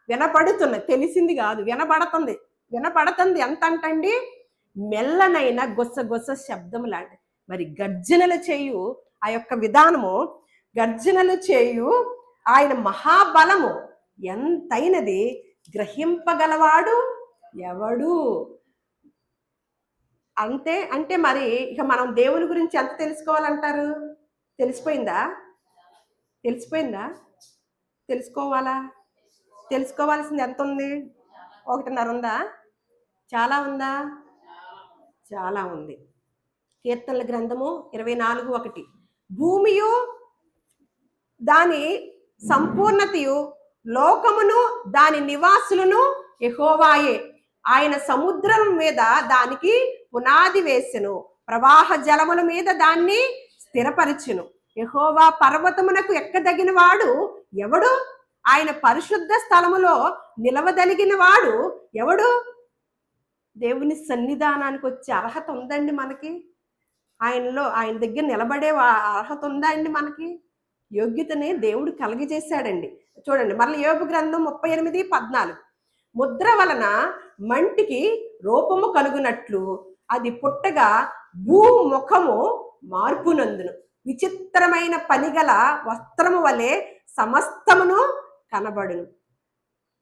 వినపడుతున్నది, తెలిసింది కాదు, వినపడుతుంది ఎంత అంటండి? మెల్లనైన గుస్స గుస్స శబ్దము లాంటి. మరి గర్జనలు చేయు ఆ యొక్క విధానము, గర్జనలు చేయు ఆయన మహాబలము ఎంతైనది గ్రహింపగలవాడు ఎవడు? అంటే మరి ఇక మనం దేవుని గురించి ఎంత తెలుసుకోవాలంటారు? తెలిసిపోయిందా? తెలుసుకోవాలా? తెలుసుకోవాల్సింది ఎంత ఉంది? 1.5 ఉందా? చాలా ఉందా? చాలా ఉంది. కీర్తనల గ్రంథము 24:1 భూమియు దాని సంపూర్ణతయు లోకమును దాని నివాసులను యెహోవాయే. ఆయన సముద్రం మీద దానికి పునాది వేసెను, ప్రవాహ జలముల మీద దాన్ని స్థిరపరచును. యెహోవా పర్వతమునకు ఎక్కదగిన వాడు ఎవడు? ఆయన పరిశుద్ధ స్థలములో నిలవదలిగిన వాడు ఎవడు? దేవుని సన్నిధానానికి వచ్చే అర్హత ఉందండి మనకి? ఆయన దగ్గర నిలబడే అర్హత ఉందా అండి మనకి? యోగ్యతని దేవుడు కలగజేశాడండి. చూడండి మళ్ళీ యోబు గ్రంథం 38:14 ముద్ర వలన మంటికి రూపము కలుగునట్లు అది పుట్టగా భూముఖము మార్పునందును విచిత్రమైన పనిగల వస్త్రము వలె సమస్తమును కనబడును.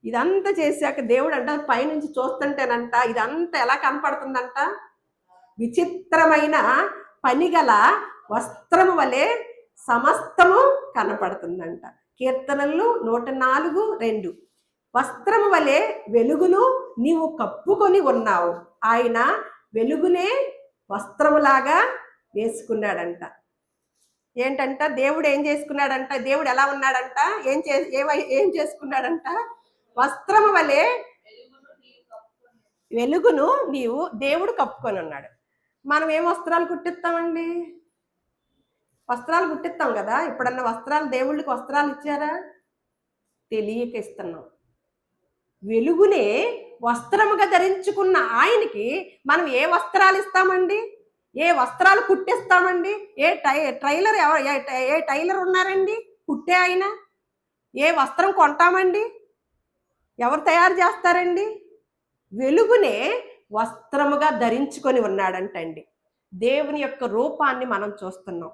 ఇదంతా చేశాక దేవుడు అంట పైనుంచి చూస్తుంటేనంట ఇదంతా ఎలా కనపడుతుందంట? విచిత్రమైన పనిగల వస్త్రము వలె సమస్తము కనపడుతుందంట. కీర్తనలు 104:2 వస్త్రము వలె వెలుగును నీవు కప్పుకొని ఉన్నావు. ఆయన వెలుగునే వస్త్రములాగా వేసుకున్నాడంట. ఏంటంట? దేవుడు ఏం చేసుకున్నాడంట? దేవుడు ఎలా ఉన్నాడంట? ఏం చేసుకున్నాడంట? వస్త్రము వలె వెలుగును నీవు దేవుడు కప్పుకొని ఉన్నాడు. మనం ఏం వస్త్రాలు కుట్టిస్తామండి? వస్త్రాలు కుట్టిస్తాం కదా. ఇప్పుడన్నా వస్త్రాలు, దేవుళ్ళకి వస్త్రాలు ఇచ్చారా? తెలియక ఇస్తున్నాం. వెలుగునే వస్త్రముగా ధరించుకున్న ఆయనకి మనం ఏ వస్త్రాలు ఇస్తామండి? ఏ వస్త్రాలు కుట్టిస్తామండి? ఏ టైలర్ ఉన్నారండి కుట్టే ఆయన? ఏ వస్త్రం కొంటామండి? ఎవరు తయారు చేస్తారండి? వెలుగునే వస్త్రముగా ధరించుకొని ఉన్నాడంటండి. దేవుని యొక్క రూపాన్ని మనం చూస్తున్నాం.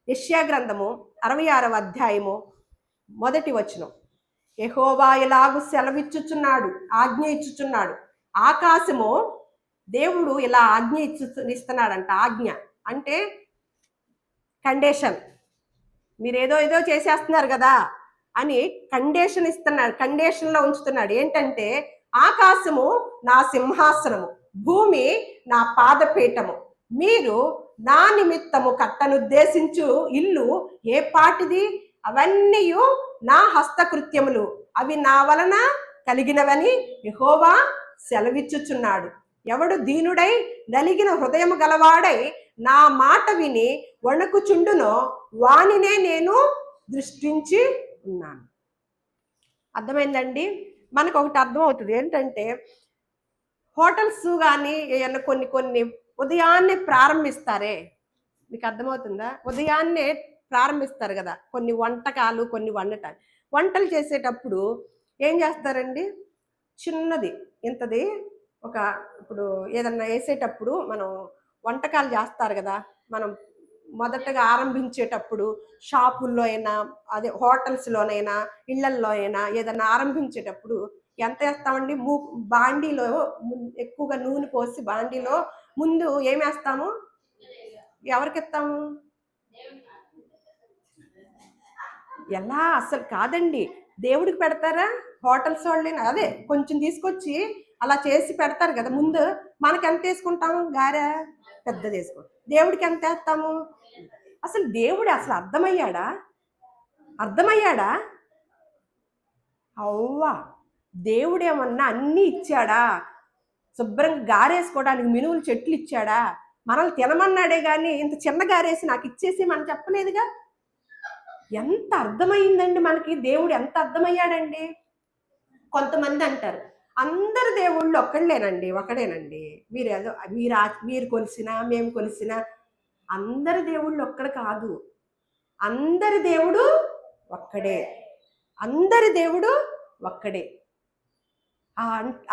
యెషయా గ్రంథము 66వ అధ్యాయము 1వ వచనం యెహోవా ఇలాగు సెలవిచ్చుచున్నాడు, ఆజ్ఞ ఇచ్చుచున్నాడు. ఆకాశము, దేవుడు ఇలా ఆజ్ఞ ఇస్తున్నాడంట. ఆజ్ఞ అంటే కండిషన్. మీరేదో చేసేస్తున్నారు కదా అని కండిషన్ ఇస్తున్నాడు, కండిషన్లో ఉంచుతున్నాడు. ఏంటంటే ఆకాశము నా సింహాసనము, భూమి నా పాదపీఠము. మీరు నా నిమిత్తము కట్టనుద్దేశించు ఇల్లు ఏ పాటిది? అవన్నీ నా హస్తకృత్యములు, అవి నా వలన కలిగినవని యెహోవా సెలవిచ్చుచున్నాడు. ఎవడు దీనుడై నలిగిన హృదయము గలవాడై నా మాట విని వణుకుచుండునో వానినే నేను దృష్టించి ఉన్నాను. అర్థమైందండి? మనకు ఒకటి అర్థమవుతుంది ఏంటంటే, హోటల్స్ గానీ ఏయన్నా కొన్ని కొన్ని ఉదయాన్నే ప్రారంభిస్తారే, మీకు అర్థమవుతుందా? ఉదయాన్నే ప్రారంభిస్తారు గదా! కొన్ని వంటకాలు, కొన్ని వండటాలు. వంటలు చేసేటప్పుడు ఏం జేస్తారండి? చిన్నది ఇంతది ఒక ఇప్పుడు ఏదన్నా యేసేటప్పుడు మనం వంటకాలు జేస్తారు గదా! మనం మొదటగా ఆరంభించేటప్పుడు షాపుల్లో అయినా, అదే హోటల్స్‌లోనైనా, ఇళ్ళల్లో అయినా ఏదన్నా ఆరంభించేటప్పుడు ఎంతేస్తామండి? బాండీలో ఎక్కువగా నూనె పోసి బాండీలో ముందు ఏమేస్తాము? ఎవరికిత్తాము? ఎలా అస్సలు కాదండి. దేవుడికి పెడతారా? హోటల్స్ వాళ్ళేనా అదే కొంచెం తీసుకొచ్చి అలా చేసి పెడతారు గదా! ముందు మనకెంతేసుకుంటాము గారె? పెద్దదేసుకుంటాం. దేవుడికెంతేస్తాము? అసలు దేవుడు అసలు అర్థమయ్యాడా? అర్థమయ్యాడా? అవ్వ! దేవుడేమన్నా అన్నీ ఇచ్చాడా? శుభ్రంగా గారేసుకోవడానికి మినుములు చెట్లిచ్చాడా? మనల్ని తినమన్నాడే గానీ, ఇంత చిన్న గారేసి నాకిచ్చేసేయమని చెప్పలేదుగా? ఎంత అర్థమయిందండి మనకి? దేవుడు ఎంత అర్థమయ్యాడండి? కొంతమంది అంటారు, అందరు దేవుళ్ళు ఒక్కళ్ళేనండి, ఒకడేనండి. మీరేదో మీరు కొలిసినా, మేము కొలిసినా అందరి దేవుళ్ళు ఒక్కడు కాదు. అందరి దేవుడు ఒక్కడే. అందరి దేవుడు ఒక్కడే.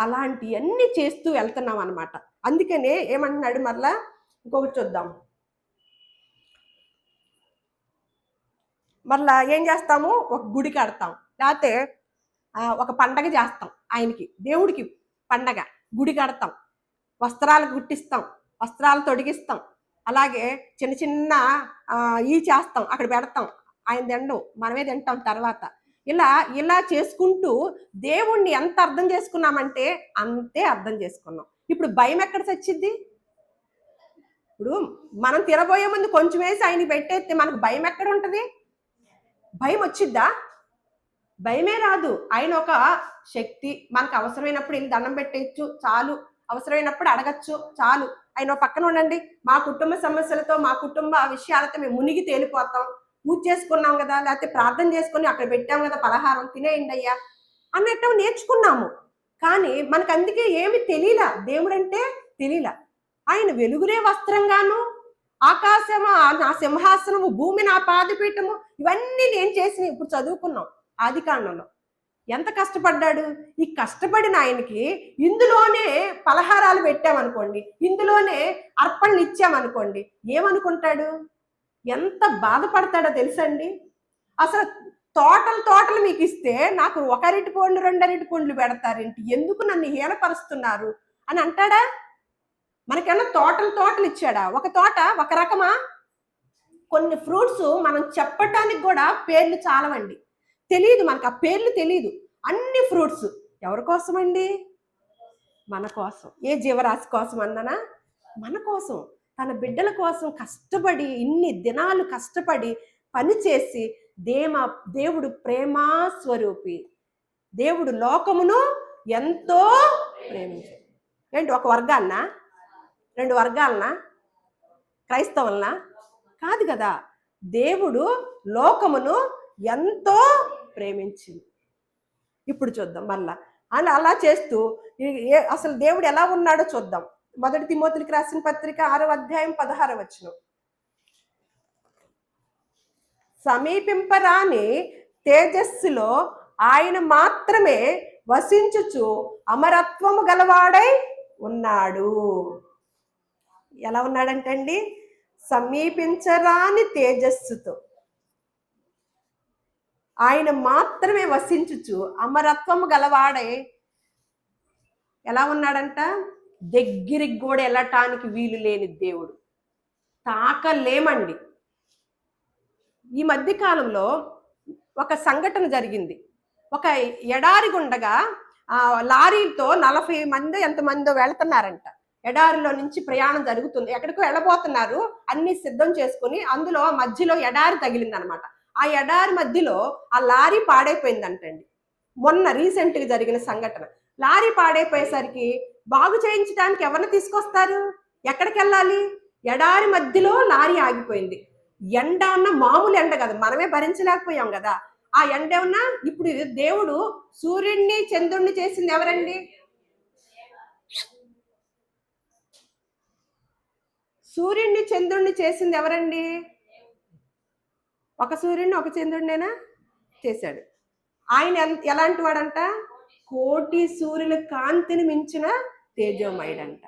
అలాంటియన్నీ చేస్తూ వెళ్తున్నామనమాట. అందుకనే ఏమంటున్నాడు మరలా ఇంకొకటి చూద్దాం. మరలా ఏం చేస్తాము? ఒక గుడి కడతాం. లేతే ఒక పండగ చేస్తాం ఆయనకి. దేవుడికి పండగ. గుడి కడతాం. వస్త్రాలు గుట్టిస్తాం. వస్త్రాలు తొడిగిస్తాం. అలాగే చిన్న చిన్న చేస్తాం. అక్కడ పెడతాం. ఆయన తినడు. మనమే తింటాం తర్వాత. ఇలా ఇలా చేసుకుంటూ దేవుణ్ణి ఎంత అర్థం చేసుకున్నామంటే అంతే అర్థం చేసుకున్నాం. ఇప్పుడు భయం ఎక్కడ చచ్చిద్ది? ఇప్పుడు మనం తినబోయే ముందు కొంచెం వేసి ఆయనకి పెట్టేస్తే మనకు భయం ఎక్కడ ఉంటది? భయం వచ్చిద్దా? భయమే రాదు. ఆయన ఒక శక్తి. మనకు అవసరమైనప్పుడు ఎళ్లి దండం పెట్టేయొచ్చు చాలు. అవసరమైనప్పుడు అడగచ్చు చాలు. ఆయన ఓ పక్కన ఉండండి. మా కుటుంబ సమస్యలతో, మా కుటుంబ విషయాలతో మేము మునిగి తేలిపోతాం. పూజ చేసుకున్నాం గదా! లేకపోతే ప్రార్థన చేసుకొని అక్కడ పెట్టాం గదా! పలహారం తినేయండయ్యా అన్నట్టు నేర్చుకున్నాము. కానీ మనకందుకే ఏమి తెలీలా. దేవుడంటే తెలీలా. ఆయన వెలుగురే వస్త్రంగాను, ఆకాశము నా సింహాసనము, భూమి నా పాదపీఠము ఇవన్నీ నేను చేసినయి ఇప్పుడు చదువుకున్నాం ఆదికాండంలో. ఎంత కష్టపడ్డాడు? ఈ కష్టపడిన ఆయనకి ఇందులోనే పలహారాలు పెట్టామనుకోండి, ఇందులోనే అర్పణలు ఇచ్చామనుకోండి, ఏమనుకుంటాడు? ఎంత బాధపడతాడో తెలుసండి? అసలు తోటలు మీకిస్తే నాకు ఒక అరటి పండు, 2 అరటి పండ్లు పెడతారేంటి? ఎందుకు నన్ను హీనపరుస్తున్నారు అని అంటాడా? మనకేమన్నా తోటలు ఇచ్చాడా? ఒక తోట ఒక రకమా? కొన్ని ఫ్రూట్స్ మనం చెప్పటానికి కూడా పేర్లు చాలవండి. తెలీదు మనకు ఆ పేర్లు తెలీదు. అన్ని ఫ్రూట్స్ ఎవరి కోసమండి? మన కోసం. ఏ జీవరాశి కోసం అన్నానా? మన కోసం. తన బిడ్డల కోసం కష్టపడి ఇన్ని దినాలు కష్టపడి పని చేసి దేవుడు ప్రేమా స్వరూపి. దేవుడు లోకమును ఎంతో ప్రేమించాడు. ఏంటి ఒక వర్గాన్నా? 2 వర్గాలనా? క్రైస్తవులనా? కాదు కదా! దేవుడు లోకమును ఎంతో ప్రేమించింది. ఇప్పుడు చూద్దాం మళ్ళా. అలా చేస్తూ అసలు దేవుడు ఎలా ఉన్నాడో చూద్దాం. 1 తిమోతికి రాసిన పత్రిక 6వ అధ్యాయం 16వ వచనం. సమీపింపరాని తేజస్సులో ఆయన మాత్రమే వసించుచు అమరత్వము గలవాడై ఉన్నాడు. ఎలా ఉన్నాడంటండి? సమీపించరాని తేజస్సుతో ఆయన మాత్రమే వసించుచు అమరత్వము గలవాడై ఎలా ఉన్నాడంట? దగ్గరికి కూడా వెళ్ళటానికి వీలు లేని దేవుడు. తాకలేమండి. ఈ మధ్య కాలంలో ఒక సంఘటన జరిగింది. ఒక ఎడారి గుండగా లారీతో 40 మంది ఎంతమందో వెళ్తున్నారంట. ఎడారిలో నుంచి ప్రయాణం జరుగుతుంది. ఎక్కడికో వెళ్ళబోతున్నారు. అన్ని సిద్ధం చేసుకుని అందులో మధ్యలో ఎడారి తగిలిందనమాట. ఆ ఎడారి మధ్యలో ఆ లారీ పాడైపోయిందంటండి. మొన్న రీసెంట్‌గా జరిగిన సంఘటన. లారీ పాడైపోయేసరికి బాగు చేయించడానికి ఎవరిని తీసుకొస్తారు? ఎక్కడికెళ్ళాలి? ఎడారి మధ్యలో లారీ ఆగిపోయింది. ఎండ అన్న మామూలు ఎండ కాదు. మనమే భరించలేకపోయాం కదా! ఆ ఎండ ఏమన్నా ఇప్పుడు దేవుడు సూర్యుడిని చంద్రుడిని చేసింది ఎవరండి? సూర్యుడిని చంద్రుడిని చేసింది ఎవరండి? ఒక సూర్యుడిని ఒక చంద్రుడినేనా చేశాడు. ఆయన ఎలాంటి వాడంట? కోటి సూర్యుల కాంతిని మించిన తేజోమయుడంట.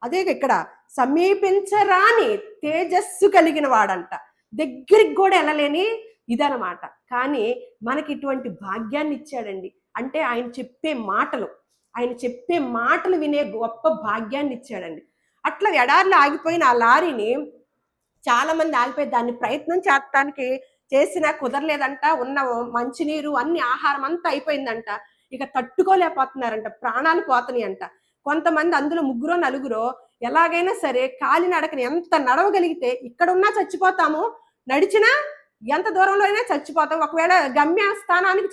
అదే ఇక్కడ సమీపించరాని తేజస్సు కలిగిన వాడంట. దగ్గరికి కూడా వెళ్ళలేని ఇదనమాట. కానీ మనకి ఇటువంటి భాగ్యాన్ని ఇచ్చాడండి. అంటే ఆయన చెప్పే మాటలు వినే గొప్ప భాగ్యాన్ని ఇచ్చాడండి. అట్లా ఎడారిలో ఆగిపోయిన ఆ లారీని చాలా మంది ఆగిపోయి దాన్ని ప్రయత్నం చేయడానికి చేసినా కుదరలేదంట. ఉన్న మంచినీరు అన్ని ఆహారం అంతా అయిపోయిందంట. ఇక తట్టుకోలేకపోతున్నారంట, ప్రాణాలు పోతున్నాయంట. కొంతమంది అందులో ముగ్గురో నలుగురో ఎలాగైనా సరే కాలినడకని ఎంత నడవగలిగితే ఇక్కడున్నా చచ్చిపోతాము, నడిచినా ఎంత దూరంలో అయినా చచ్చిపోతాం, ఒకవేళ గమ్య స్థానానికి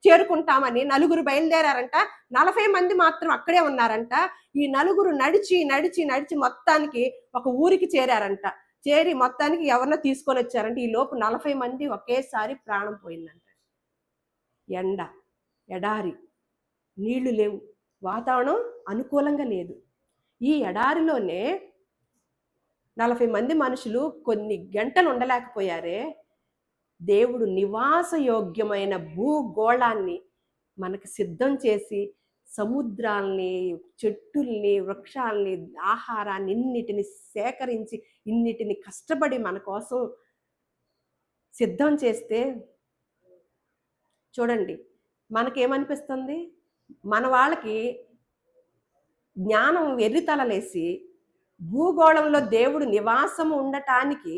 చేరుకుంటామని నలుగురు బయలుదేరారంట. 40 మంది మాత్రం అక్కడే ఉన్నారంట. ఈ నలుగురు నడిచి నడిచి నడిచి మొత్తానికి ఒక ఊరికి చేరారంట. చేరి మొత్తానికి ఎవరినో తీసుకొని వచ్చారంటే ఈ లోపు 40 మంది ఒకేసారి ప్రాణం పోయిందంట. ఎండ, ఎడారి, నీళ్లు లేవు, వాతావరణం అనుకూలంగా లేదు. ఈ ఎడారిలోనే 40 మంది మనుషులు కొన్ని గంటలు ఉండలేకపోయారే. దేవుడు నివాసయోగ్యమైన భూగోళాన్ని మనకు సిద్ధం చేసి సముద్రాల్ని, చెట్టుల్ని, వృక్షాల్ని, ఆహారాన్ని ఇన్నిటిని సేకరించి ఇన్నిటిని కష్టపడి మన కోసం సిద్ధం చేస్తే చూడండి మనకేమనిపిస్తుంది? మన వాళ్ళకి జ్ఞానం వెర్రితలలేసి భూగోళంలో దేవుడు నివాసము ఉండటానికి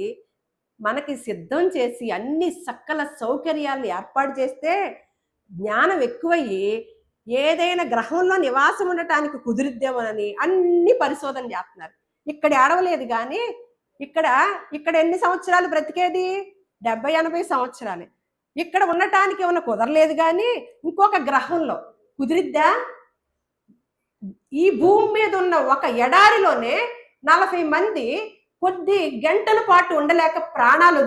మనకి సిద్ధం చేసి అన్ని సకల సౌకర్యాలను ఏర్పాటు చేస్తే జ్ఞానం ఎక్కువయ్యి ఏదైనా గ్రహంలో నివాసం ఉండటానికి కుదిరిద్దామని అన్ని పరిశోధన చేస్తున్నారు. ఇక్కడ ఏడవలేదు కానీ ఇక్కడ ఎన్ని సంవత్సరాలు బ్రతికేది? 70-80 సంవత్సరాలే. ఇక్కడ ఉండటానికి ఏమైనా కుదరలేదు కానీ ఇంకొక గ్రహంలో కుదిరిద్దా? ఈ భూమి మీద ఉన్న ఒక ఎడారిలోనే 40 మంది కొద్ది గంటల పాటు ఉండలేక ప్రాణాలు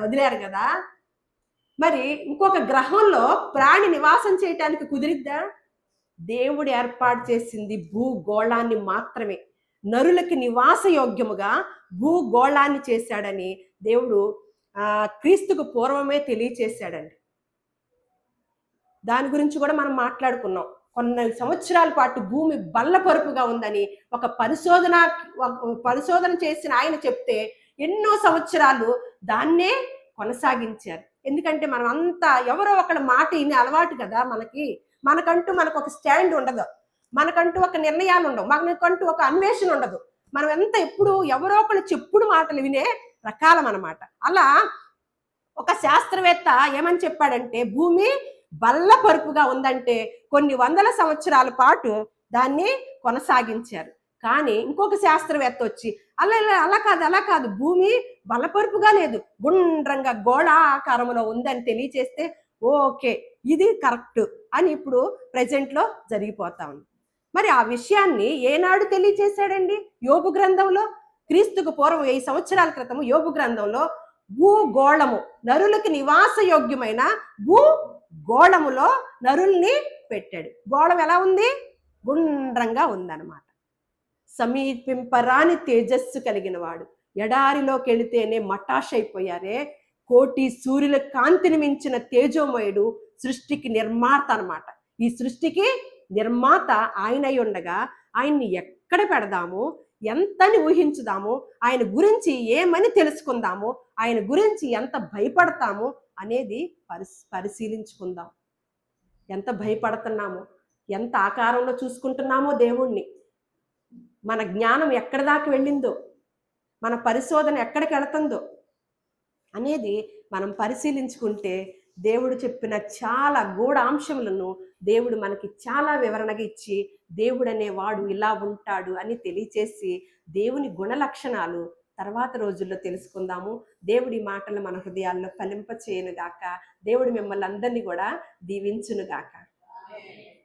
వదిలారు కదా. మరి ఇంకొక గ్రహంలో ప్రాణి నివాసం చేయటానికి కుదిరిద్దా? దేవుడు ఏర్పాటు చేసింది భూగోళాన్ని మాత్రమే. నరులకి నివాసయోగ్యముగా భూగోళాన్ని చేశాడని దేవుడు క్రీస్తుకు పూర్వమే తెలియచేశాడండి. దాని గురించి కూడా మనం మాట్లాడుకున్నాం. కొన్ని సంవత్సరాల పాటు భూమి బల్లపరుపుగా ఉందని ఒక పరిశోధన చేసిన ఆయన చెప్తే ఎన్నో సంవత్సరాలు దాన్నే కొనసాగించారు. ఎందుకంటే మనం అంతా ఎవరో ఒకళ్ళ మాట వినే అలవాటు కదా మనకంటూ ఒక స్టాండ్ ఉండదు, మనకంటూ ఒక నిర్ణయాలు ఉండవు, మనకంటూ ఒక అన్వేషణ ఉండదు. మనం ఎంత ఎప్పుడు ఎవరో ఒకళ్ళు చెప్పుడు మాటలు వినే రకాలం అన్నమాట. అలా ఒక శాస్త్రవేత్త ఏమని చెప్పాడంటే భూమి బల్లపరుపుగా ఉందంటే కొన్ని వందల సంవత్సరాల పాటు దాన్ని కొనసాగించారు. కానీ ఇంకొక శాస్త్రవేత్త వచ్చి అలా కాదు భూమి బల్లపరుపుగా లేదు, గుండ్రంగా గోళాకారంలో ఉందని తెలియచేస్తే ఓకే ఇది కరెక్ట్ అని ఇప్పుడు ప్రెజెంట్లో జరిగిపోతా ఉంది. మరి ఆ విషయాన్ని ఏనాడు తెలియచేశాడండి? యోబు గ్రంథంలో. క్రీస్తుకు పూర్వం 1000 సంవత్సరాల క్రితం యోబు గ్రంథంలో భూగోళము, నరులకి నివాసయోగ్యమైన భూగోళములో నరుల్ని పెట్టాడు. గోళం ఎలా ఉంది? గుండ్రంగా ఉందన్నమాట. సమీపింపరాని తేజస్సు కలిగిన వాడు. ఎడారిలోకి వెళితేనే మటాష్ అయిపోయారే. కోటి సూర్యుల కాంతిని మించిన తేజోమయుడు, సృష్టికి నిర్మాత అన్నమాట. ఈ సృష్టికి నిర్మాత ఆయనై ఉండగా ఆయన్ని ఎక్కడ పెడదాము, ఎంతని ఊహించుదాము, ఆయన గురించి ఏమని తెలుసుకుందాము, ఆయన గురించి ఎంత భయపడతాము అనేది పరిశీలించుకుందాం. ఎంత భయపడుతున్నామో, ఎంత ఆకారంలో చూసుకుంటున్నామో దేవుణ్ణి, మన జ్ఞానం ఎక్కడి దాకా వెళ్ళిందో, మన పరిశోధన ఎక్కడికి వెళుతుందో అనేది మనం పరిశీలించుకుంటే దేవుడు చెప్పిన చాలా గూఢాంశములను దేవుడు మనకి చాలా వివరణగా ఇచ్చి దేవుడు అనేవాడు ఇలా ఉంటాడు అని తెలియచేసి దేవుని గుణ లక్షణాలు తర్వాత రోజుల్లో తెలుసుకుందాము. దేవుడి మాటలు మన హృదయాల్లో ఫలింప చేయనుగాక. దేవుడు మిమ్మల్ని అందరినీ కూడా దీవించునుగాక.